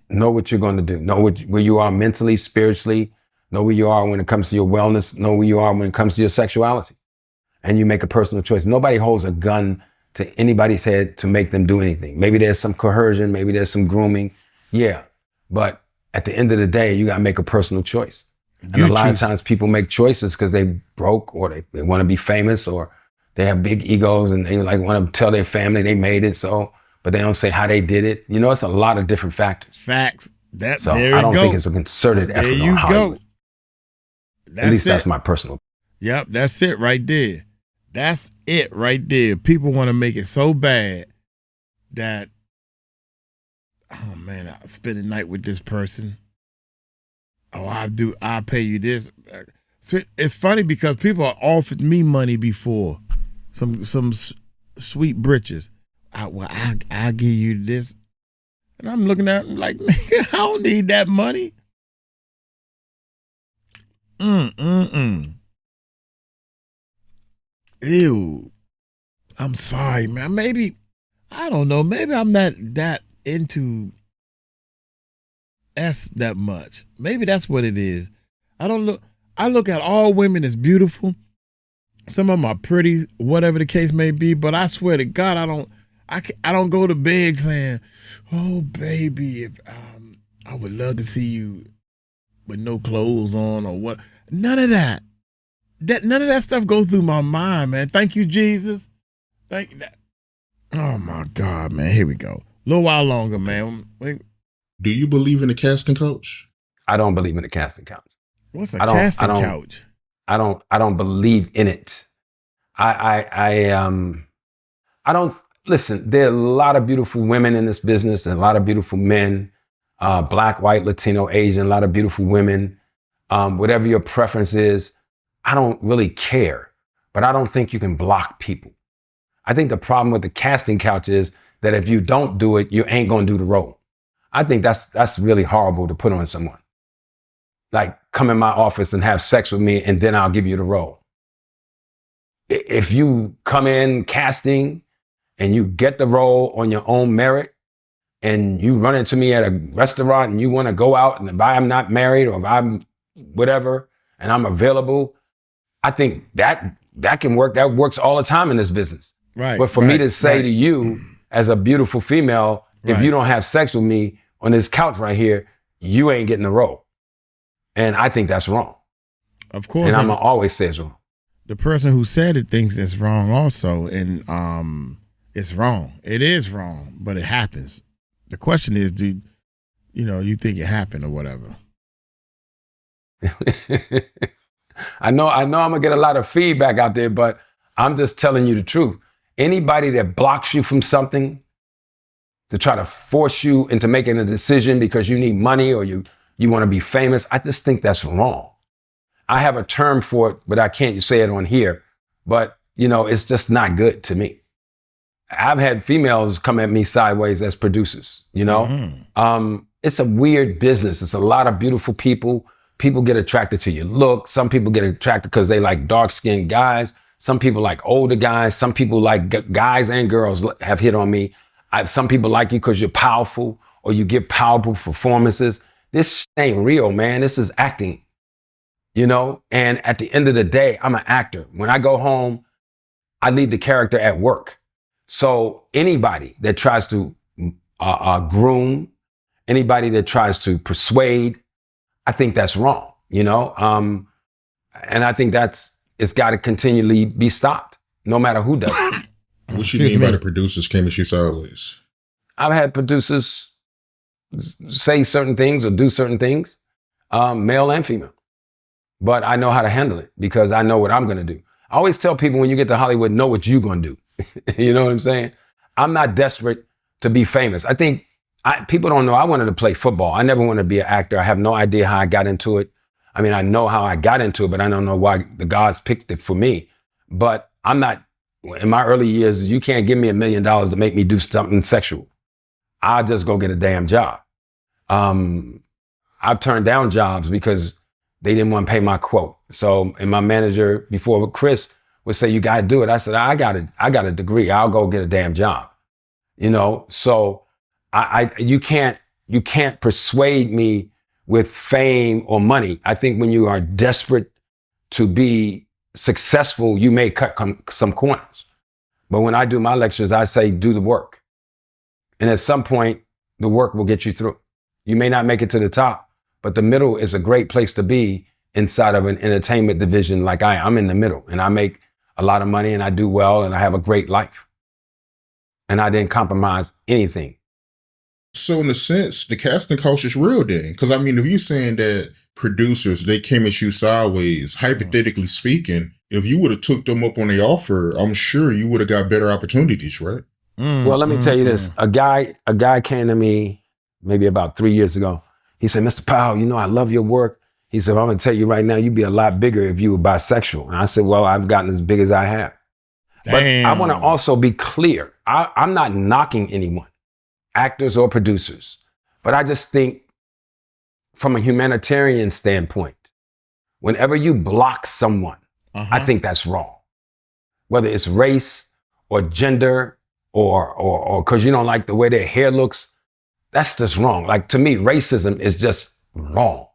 Know what you're going to do. Know where you are mentally, spiritually. Know where you are when it comes to your wellness. Know where you are when it comes to your sexuality, and you make a personal choice. Nobody holds a gun to anybody's head to make them do anything. Maybe there's some coercion, maybe there's some grooming. Yeah. But at the end of the day, you got to make a personal choice. And a lot of times people make choices because they broke or they want to be famous or they have big egos and they want to tell their family they made it. But they don't say how they did it. It's a lot of different factors. Facts. I don't think it's a concerted effort on Hollywood. At least that's my personal. Yep. That's it right there. That's it right there. People want to make it so bad that, oh man, I'll spend the night with this person. Oh, I'll pay you this. So it's funny because people have offered me money before, some sweet britches. I'll give you this. And I'm looking at them like, nigga, I don't need that money. Ew. I'm sorry, man. Maybe, I don't know. Maybe I'm not that into S that much. Maybe that's what it is. I look at all women as beautiful. Some of them are pretty, whatever the case may be, but I swear to God, I don't go to bed saying, oh baby, I would love to see you with no clothes on or what. None of that. None of that stuff goes through my mind, man. Thank you, Jesus. Thank you. Oh my God, man. Here we go. A little while longer, man. Do you believe in a casting couch? I don't believe in a casting couch. What's a casting couch? I don't believe in it. I don't listen. There are a lot of beautiful women in this business and a lot of beautiful men, Black, white, Latino, Asian, a lot of beautiful women. Whatever your preference is, I don't really care, but I don't think you can block people. I think the problem with the casting couch is that if you don't do it, you ain't gonna do the role. I think that's really horrible to put on someone. Like, come in my office and have sex with me and then I'll give you the role. If you come in casting and you get the role on your own merit and you run into me at a restaurant and you wanna go out and if I'm not married or if I'm whatever and I'm available, I think that can work. That works all the time in this business. Right. But for me to say to you as a beautiful female, if you don't have sex with me on this couch right here, you ain't getting the role. And I think that's wrong. Of course. And I'm going to always say it's wrong. The person who said it thinks it's wrong also. And it's wrong. It is wrong, but it happens. The question is, do you think it happened or whatever? I know I'm gonna get a lot of feedback out there, but I'm just telling you the truth. Anybody that blocks you from something to try to force you into making a decision because you need money or you want to be famous, I just think that's wrong. I have a term for it, but I can't say it on here. But, it's just not good to me. I've had females come at me sideways as producers, It's a weird business. It's a lot of beautiful people. People get attracted to your look. Some people get attracted because they like dark-skinned guys. Some people like older guys. Some people like guys and girls have hit on me. Some people like you because you're powerful or you give powerful performances. This ain't real, man. This is acting, And at the end of the day, I'm an actor. When I go home, I leave the character at work. So anybody that tries to groom, anybody that tries to persuade, I think that's wrong. you know? And I think it's got to continually be stopped, no matter who does it. What you mean by the producers came at you sideways? I've had producers say certain things or do certain things, male and female. But I know how to handle it because I know what I'm going to do. I always tell people when you get to Hollywood, know what you're going to do. You know what I'm saying? I'm not desperate to be famous. I think people don't know I wanted to play football. I never wanted to be an actor. I have no idea how I got into it. I mean, I know how I got into it, but I don't know why the gods picked it for me. But I'm not, in my early years, you can't give me $1 million to make me do something sexual. I'll just go get a damn job. I've turned down jobs because they didn't want to pay my quote. So, and my manager before, Chris, would say, you got to do it. I said, I got a degree. I'll go get a damn job. You know, so you can't persuade me with fame or money. I think when you are desperate to be successful, you may cut some corners. But when I do my lectures, I say, do the work. And at some point, the work will get you through. You may not make it to the top, but the middle is a great place to be inside of an entertainment division like I'm in the middle, and I make a lot of money and I do well and I have a great life. And I didn't compromise anything. So in a sense, the casting couch is real then. Because I mean, if you're saying that producers, they came at you sideways, hypothetically speaking, if you would have took them up on the offer, I'm sure you would have got better opportunities, right? Well, let me tell you this. A guy came to me maybe about 3 years ago. He said, Mr. Powell, you know, I love your work. He said, I'm going to tell you right now, you'd be a lot bigger if you were bisexual. And I said, well, I've gotten as big as I have. Damn. But I want to also be clear. I'm not knocking anyone, actors or producers. But I just think from a humanitarian standpoint, whenever you block someone, I think that's wrong. Whether it's race or gender or because you don't like the way their hair looks, that's just wrong. Like, to me, racism is just wrong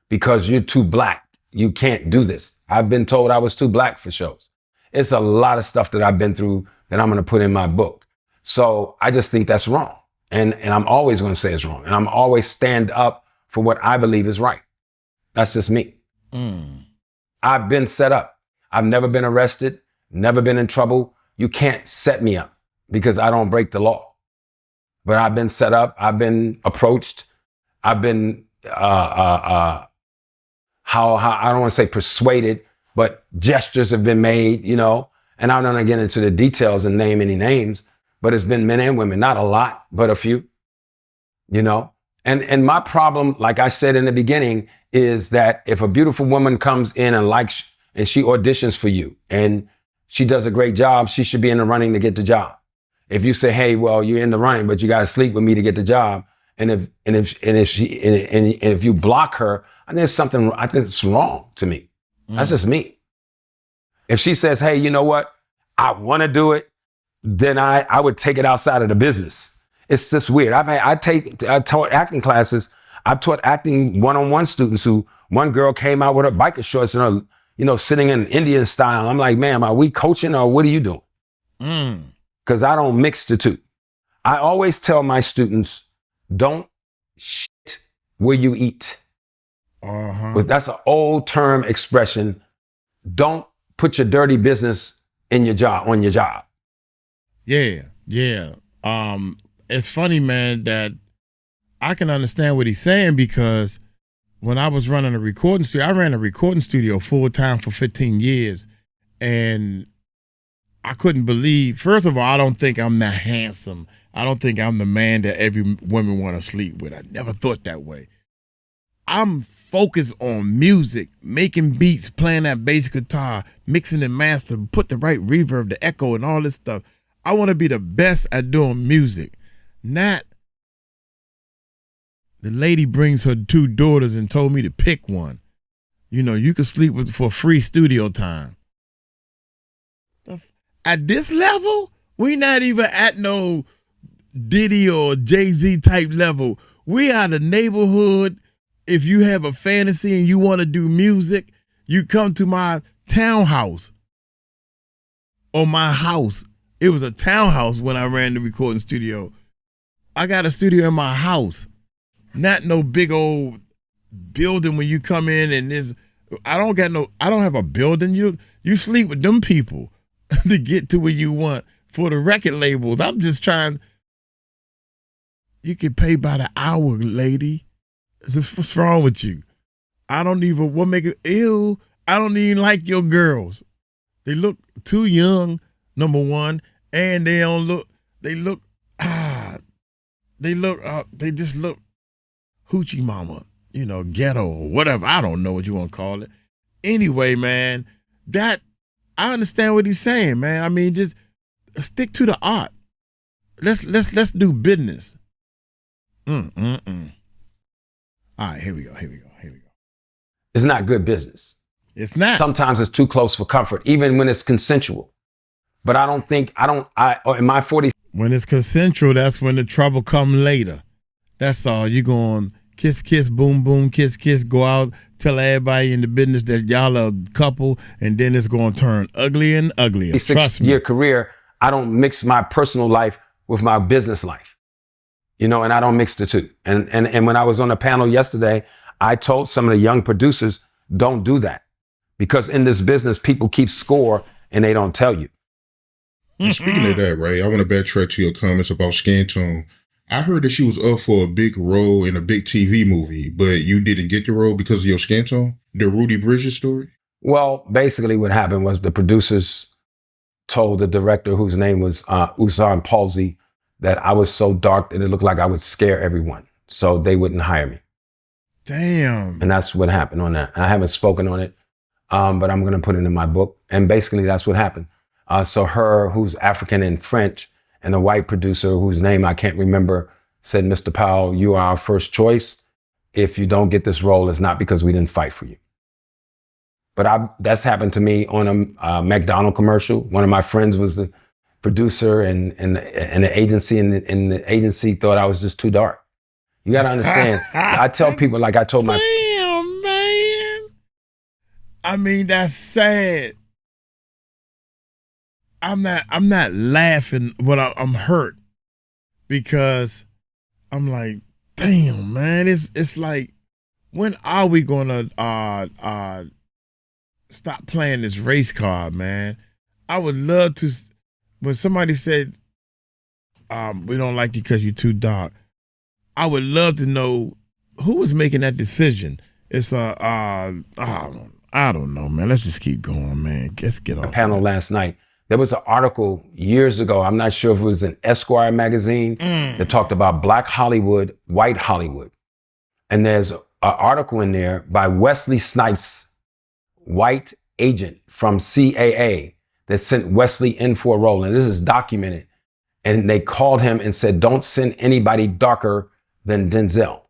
because you're too black. You can't do this. I've been told I was too black for shows. It's a lot of stuff that I've been through that I'm going to put in my book. So I just think that's wrong. And I'm always going to say it's wrong. And I'm always stand up for what I believe is right. That's just me. I've been set up. I've never been arrested, never been in trouble. You can't set me up because I don't break the law. But I've been set up. I've been approached. I've been, how I don't want to say persuaded, but gestures have been made, you know, and I'm not going to get into the details and name any names, but it's been men and women, not a lot, but a few, you know. And my problem, like I said in the beginning, is that if a beautiful woman comes in and she auditions for you and she does a great job, she should be in the running to get the job. If you say, hey, well, you're in the running, but you got to sleep with me to get the job, and if you block her, I think it's wrong to me. That's just me. If she says, hey, you know what? I want to do it, then I would take it outside of the business. It's just weird. I taught acting classes. I've taught acting one-on-one students who one girl came out with her biker shorts and her, you know, sitting in Indian style. I'm like, ma'am, are we coaching or what are you doing? Because I don't mix the two. I always tell my students, don't shit where you eat. But that's an old term expression. Don't put your dirty business on your job. Yeah. It's funny, man, that I can understand what he's saying because when I was running a recording studio, I ran a recording studio full time for 15 years. And I couldn't believe, first of all, I don't think I'm that handsome. I don't think I'm the man that every woman want to sleep with. I never thought that way. I'm focused on music, making beats, playing that bass guitar, mixing and mastering, put the right reverb, the echo, and all this stuff. I want to be the best at doing music. Not the lady brings her 2 daughters and told me to pick one. You know, you can sleep with for free studio time. At this level, we not even at no Diddy or Jay-Z type level. We are the neighborhood. If you have a fantasy and you want to do music, you come to my townhouse or my house. It was a townhouse when I ran the recording studio. I got a studio in my house, not no big old building when you come in, and I don't have a building. You sleep with them people to get to where you want for the record labels. I'm just trying. You can pay by the hour, lady. What's wrong with you? What make it ill? I don't even like your girls. They look too young, number one, and they just look hoochie mama, ghetto or whatever. I don't know what you want to call it. Anyway, man, I understand what he's saying, man. I mean, just stick to the art. Let's do business. All right, here we go. It's not good business. It's not. Sometimes it's too close for comfort, even when it's consensual. But in my 40s. When it's consensual, that's when the trouble come later. That's all. You going kiss, kiss, boom, boom, kiss, kiss, go out, tell everybody in the business that y'all are a couple, and then it's going to turn uglier and uglier. Trust me. 6-year career, I don't mix my personal life with my business life. And I don't mix the two. And when I was on a panel yesterday, I told some of the young producers, don't do that. Because in this business, people keep score and they don't tell you. Speaking of that, right, I want to backtrack to your comments about Skin Tone. I heard that she was up for a big role in a big TV movie, but you didn't get the role because of your skin tone? The Rudy Bridges story? Well, basically what happened was the producers told the director, whose name was Usan Palsy, that I was so dark that it looked like I would scare everyone. So they wouldn't hire me. Damn. And that's what happened on that. I haven't spoken on it, but I'm going to put it in my book. And basically that's what happened. So her, who's African and French, and a white producer whose name I can't remember, said, Mr. Powell, you are our first choice. If you don't get this role, it's not because we didn't fight for you. But that's happened to me on a McDonald's commercial. One of my friends was the producer and the agency, and the agency thought I was just too dark. You got to understand. I tell people, like I told my... Damn, man. I mean, that's sad. I'm not laughing, but I'm hurt because I'm like, damn, man. It's like, when are we gonna stop playing this race card, man? I would love to. When somebody said, we don't like you because you're too dark, I would love to know who was making that decision. It's I don't know, man. Let's just keep going, man. Let's get off. A panel last night. There was an article years ago, I'm not sure if it was in Esquire magazine, that talked about Black Hollywood, white Hollywood. And there's an article in there by Wesley Snipes, white agent from CAA, that sent Wesley in for a role. And this is documented. And they called him and said, don't send anybody darker than Denzel.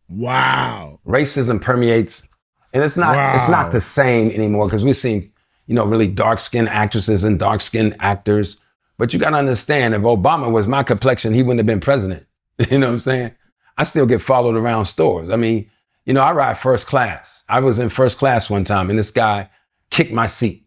Wow. Racism permeates. And it's not the same anymore, because we're seeing, really dark-skinned actresses and dark-skinned actors. But you got to understand, if Obama was my complexion, he wouldn't have been president. You know what I'm saying? I still get followed around stores. I mean, I ride first class. I was in first class one time, and this guy kicked my seat.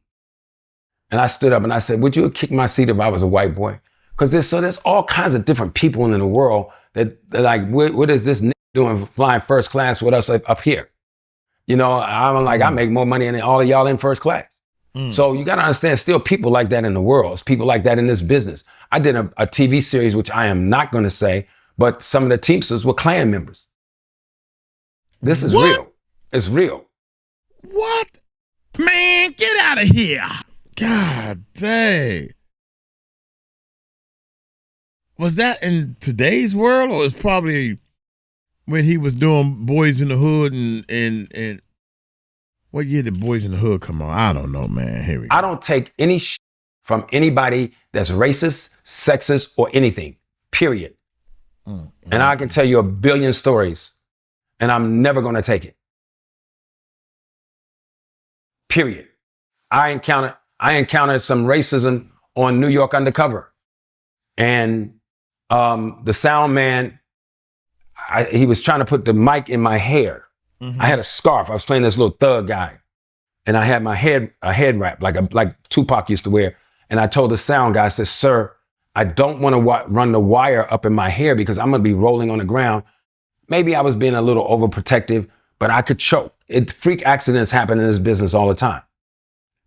And I stood up and I said, would you have kicked my seat if I was a white boy? Because there's all kinds of different people in the world that like, what is this doing flying first class with us up here? I'm like, I make more money than all of y'all in first class. So you got to understand, still people like that in the world. It's people like that in this business. I did a TV series, which I am not going to say, but some of the Teamsters were Klan members. This is real. It's real. What? Man, get out of here. God dang. Was that in today's world, or it's probably when he was doing Boys in the Hood and what year did Boys in the Hood come on? I don't know, man. Here we go. I don't take any from anybody that's racist, sexist, or anything, period. And I can tell you a billion stories, and I'm never going to take it. Period. I encountered some racism on New York Undercover. And the sound man, he was trying to put the mic in my hair. I had a scarf. I was playing this little thug guy, and I had a head wrap like Tupac used to wear. And I told the sound guy, I said, sir, I don't want to run the wire up in my hair because I'm going to be rolling on the ground. Maybe I was being a little overprotective, but I could choke. Freak accidents happen in this business all the time.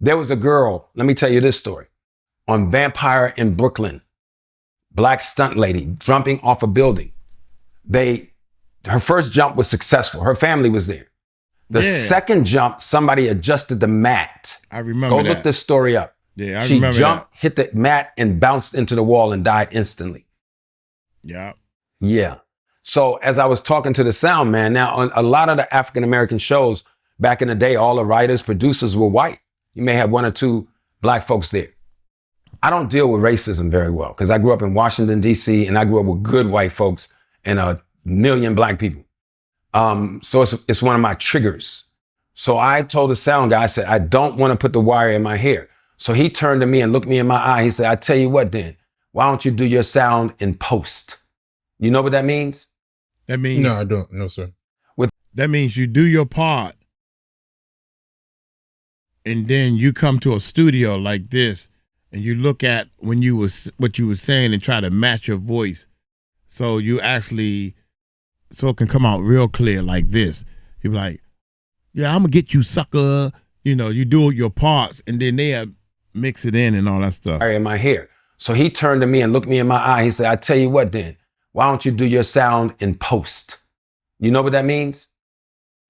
There was a girl, let me tell you this story, on Vampire in Brooklyn, black stunt lady jumping off a building. Her first jump was successful. Her family was there. The second jump, somebody adjusted the mat. I remember that. Go look this story up. Yeah, I she remember jumped, that. hit the mat, and bounced into the wall and died instantly. Yeah. Yeah. So as I was talking to the sound man, now on a lot of the African-American shows back in the day, all the writers, producers were white. You may have one or two black folks there. I don't deal with racism very well because I grew up in Washington, D.C., and I grew up with good white folks and a million black people. So it's one of my triggers. So I told the sound guy, I said, I don't want to put the wire in my hair. So he turned to me and looked me in my eye. He said, I tell you what then, why don't you do your sound in post? You know what that means? That means No, I don't. No, sir. that means you do your part, and then you come to a studio like this, and you look at what you were saying and try to match your voice, so you actually so it can come out real clear like this. You're like, yeah, I'm gonna get you, sucker. You know, you do your parts, and then they mix it in and all that stuff. In my hair. So he turned to me and looked me in my eye. He said, I tell you what then, why don't you do your sound in post? You know what that means?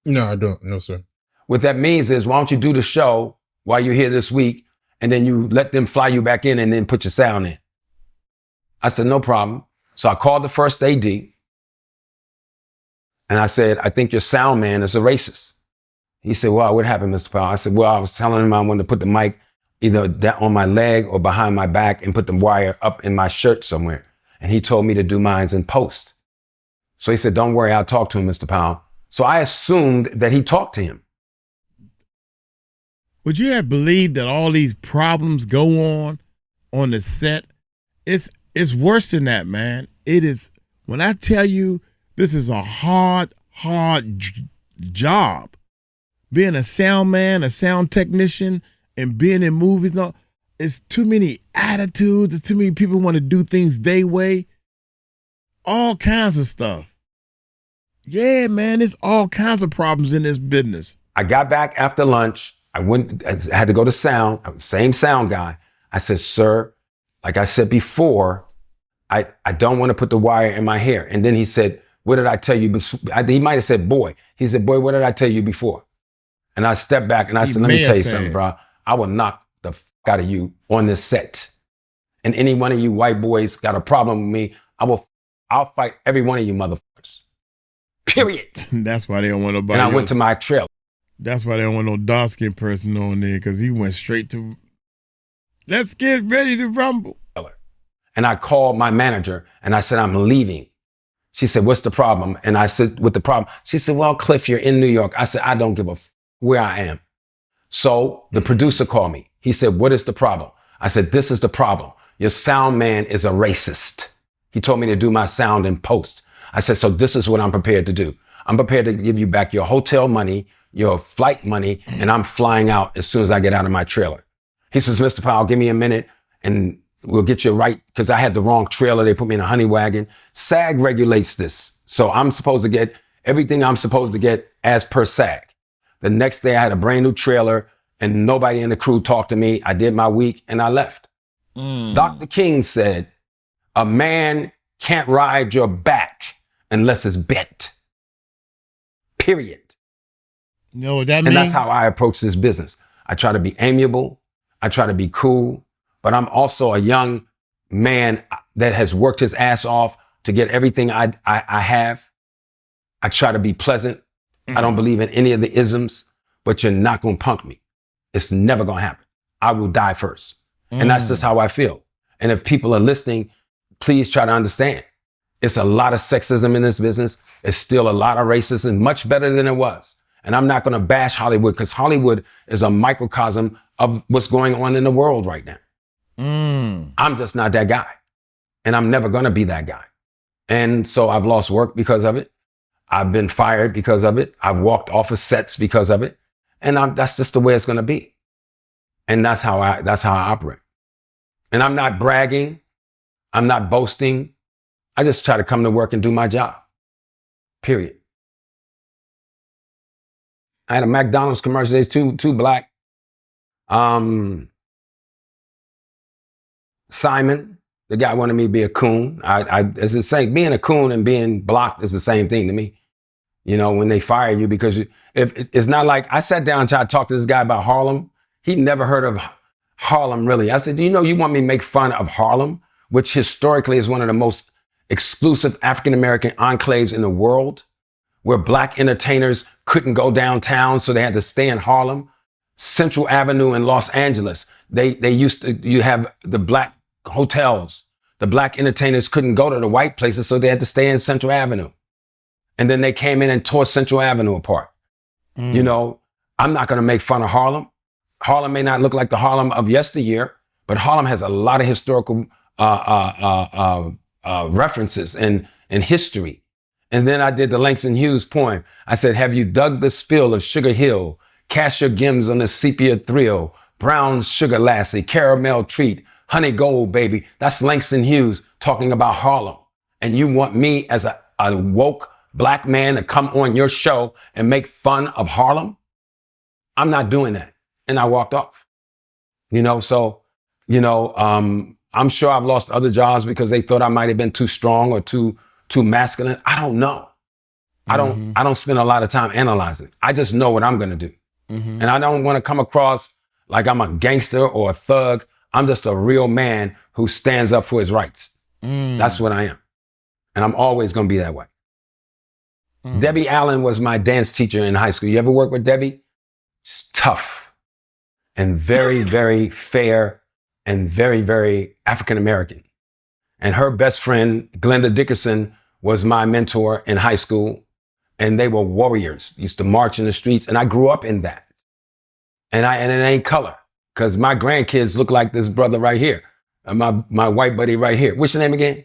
No, I don't. No, sir. What that means is, why don't you do the show while you're here this week, and then you let them fly you back in and then put your sound in. I said, no problem. So I called the first AD, and I said, I think your sound man is a racist. He said, well, what happened, Mr. Powell? I said, well, I was telling him I wanted to put the mic either on my leg or behind my back and put the wire up in my shirt somewhere. And he told me to do mines in post. So he said, don't worry, I'll talk to him, Mr. Powell. So I assumed that he talked to him. Would you have believed that all these problems go on the set? It's worse than that, man. It is. When I tell you, this is a hard job. Being a sound man, a sound technician, and being in movies, no, it's too many attitudes. It's too many people want to do things their way. All kinds of stuff. Yeah, man, there's all kinds of problems in this business. I got back after lunch. I had to go to sound, same sound guy. I said, sir, like I said before, I don't want to put the wire in my hair. And then he said, what did I tell you? He might have said, boy. He said, boy, what did I tell you before? And I stepped back and I said, let me tell you something, bro. I will knock the fuck out of you on this set. And any one of you white boys got a problem with me, I'll fight every one of you motherfuckers. Period. That's why they don't want nobody. And I went to my trailer. That's why they don't want no dark-skinned person on there, because he went straight to, let's get ready to rumble. And I called my manager and I said, I'm leaving. She said, what's the problem? And I said, what the problem? She said, well, Cliff, you're in New York. I said, I don't give a where I am. So the producer called me. He said, what is the problem? I said, this is the problem. Your sound man is a racist. He told me to do my sound in post. I said, so this is what I'm prepared to do. I'm prepared to give you back your hotel money, your flight money, and I'm flying out as soon as I get out of my trailer. He says, Mr. Powell, give me a minute and we'll get you right, because I had the wrong trailer. They put me in a honey wagon. SAG regulates this. So I'm supposed to get everything I'm supposed to get as per SAG. The next day I had a brand new trailer and nobody in the crew talked to me. I did my week and I left. Dr. King said, a man can't ride your back unless it's bent. Period. You know what that means? And that's how I approach this business. I try to be amiable. I try to be cool, but I'm also a young man that has worked his ass off to get everything I have. I try to be pleasant. I don't believe in any of the isms, but you're not going to punk me. It's never going to happen. I will die first. And that's just how I feel. And if people are listening, please try to understand. It's a lot of sexism in this business. It's still a lot of racism, much better than it was. And I'm not going to bash Hollywood, because Hollywood is a microcosm of what's going on in the world right now. I'm just not that guy. And I'm never going to be that guy. And so I've lost work because of it. I've been fired because of it. I've walked off of sets because of it. And that's just the way it's going to be. And that's how I operate. And I'm not bragging. I'm not boasting. I just try to come to work and do my job. Period. I had a McDonald's commercial. There's two black. Simon, the guy wanted me to be a coon. It's the same. Being a coon and being blocked is the same thing to me. You know, when they fire you, because if it's not like I sat down and tried to talk to this guy about Harlem. He'd never heard of Harlem, really. I said, do you know you want me to make fun of Harlem, which historically is one of the most exclusive African-American enclaves in the world, where black entertainers couldn't go downtown, so they had to stay in Harlem. Central Avenue in Los Angeles, you have the black hotels. The black entertainers couldn't go to the white places, so they had to stay in Central Avenue. And then they came in and tore Central Avenue apart. You know, I'm not going to make fun of Harlem. Harlem may not look like the Harlem of yesteryear, but Harlem has a lot of historical references and history. And then I did the Langston Hughes poem. I said, have you dug the spill of Sugar Hill? Cast your gems on the sepia thrill. Brown sugar lassie, caramel treat, honey gold baby. That's Langston Hughes talking about Harlem. And you want me as a woke black man to come on your show and make fun of Harlem? I'm not doing that. And I walked off. You know, so, you know, I'm sure I've lost other jobs because they thought I might have been too strong or too masculine. I don't know. I don't spend a lot of time analyzing. I just know what I'm going to do. And I don't want to come across like I'm a gangster or a thug. I'm just a real man who stands up for his rights. That's what I am. And I'm always going to be that way. Debbie Allen was my dance teacher in high school. You ever work with Debbie? She's tough and very, very fair and very, very African-American. And her best friend, Glenda Dickerson, was my mentor in high school. And they were warriors, used to march in the streets. And I grew up in that. And it ain't color, because my grandkids look like this brother right here. My white buddy right here. What's your name again?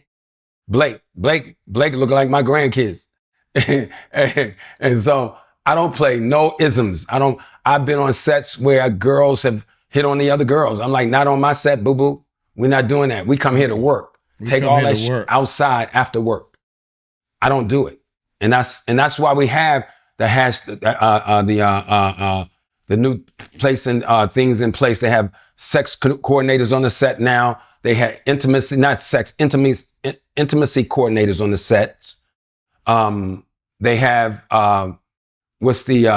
Blake look like my grandkids. and so I don't play no isms. I've been on sets where girls have hit on the other girls. I'm like, not on my set, boo-boo. We're not doing that. We come here to work. Take all that shit outside after work. I don't do it. And that's why we have the new place and things in place. They have sex coordinators on the set now. They had intimacy coordinators on the sets. They have what's the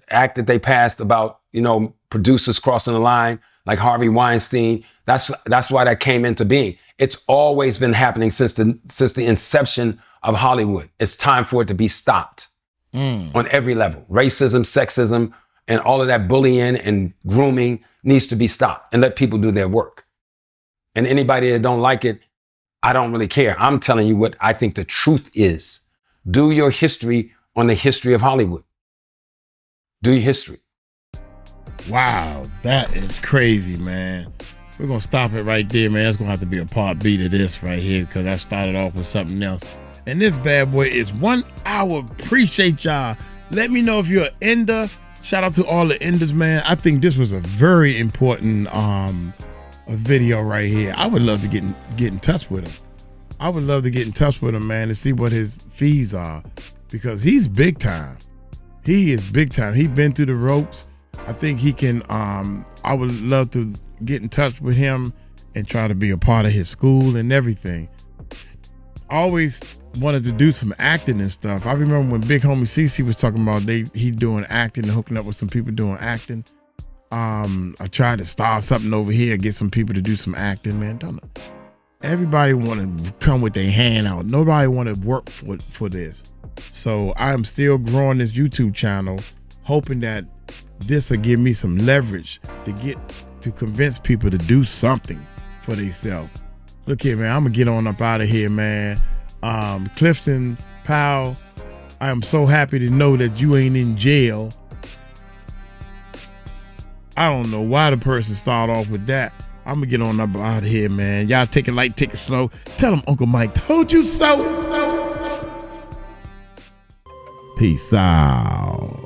act that they passed about, you know, producers crossing the line, like Harvey Weinstein. That's why that came into being. It's always been happening since the inception of Hollywood. It's time for it to be stopped on every level. Racism, sexism, and all of that bullying and grooming needs to be stopped and let people do their work. And anybody that don't like it, I don't really care. I'm telling you what I think the truth is. Do your history on the history of Hollywood. Do your history. Wow, that is crazy, man. We're going to stop it right there, man. It's going to have to be a part B to this right here, because I started off with something else. And this bad boy is 1 hour. Appreciate y'all. Let me know if you're an ender. Shout out to all the enders, man. I think this was a very important a video right here. I would love to get in touch with him. I would love to get in touch with him, man, to see what his fees are, because he's big time. He is big time. He's been through the ropes. I think he can, I would love to get in touch with him and try to be a part of his school and everything. I always wanted to do some acting and stuff. I remember when Big Homie CC was talking about he doing acting and hooking up with some people doing acting. I tried to start something over here, get some people to do some acting, man. Don't know. Everybody want to come with their hand out. Nobody want to work for this. So I'm still growing this YouTube channel, hoping that this will give me some leverage to convince people to do something for themselves. Look here, man. I'm gonna get on up out of here, man. Clifton Powell, I am so happy to know that you ain't in jail. I don't know why the person started off with that. I'm gonna get on up out of here, man. Y'all take it light, take it slow. Tell them Uncle Mike told you so. Peace out.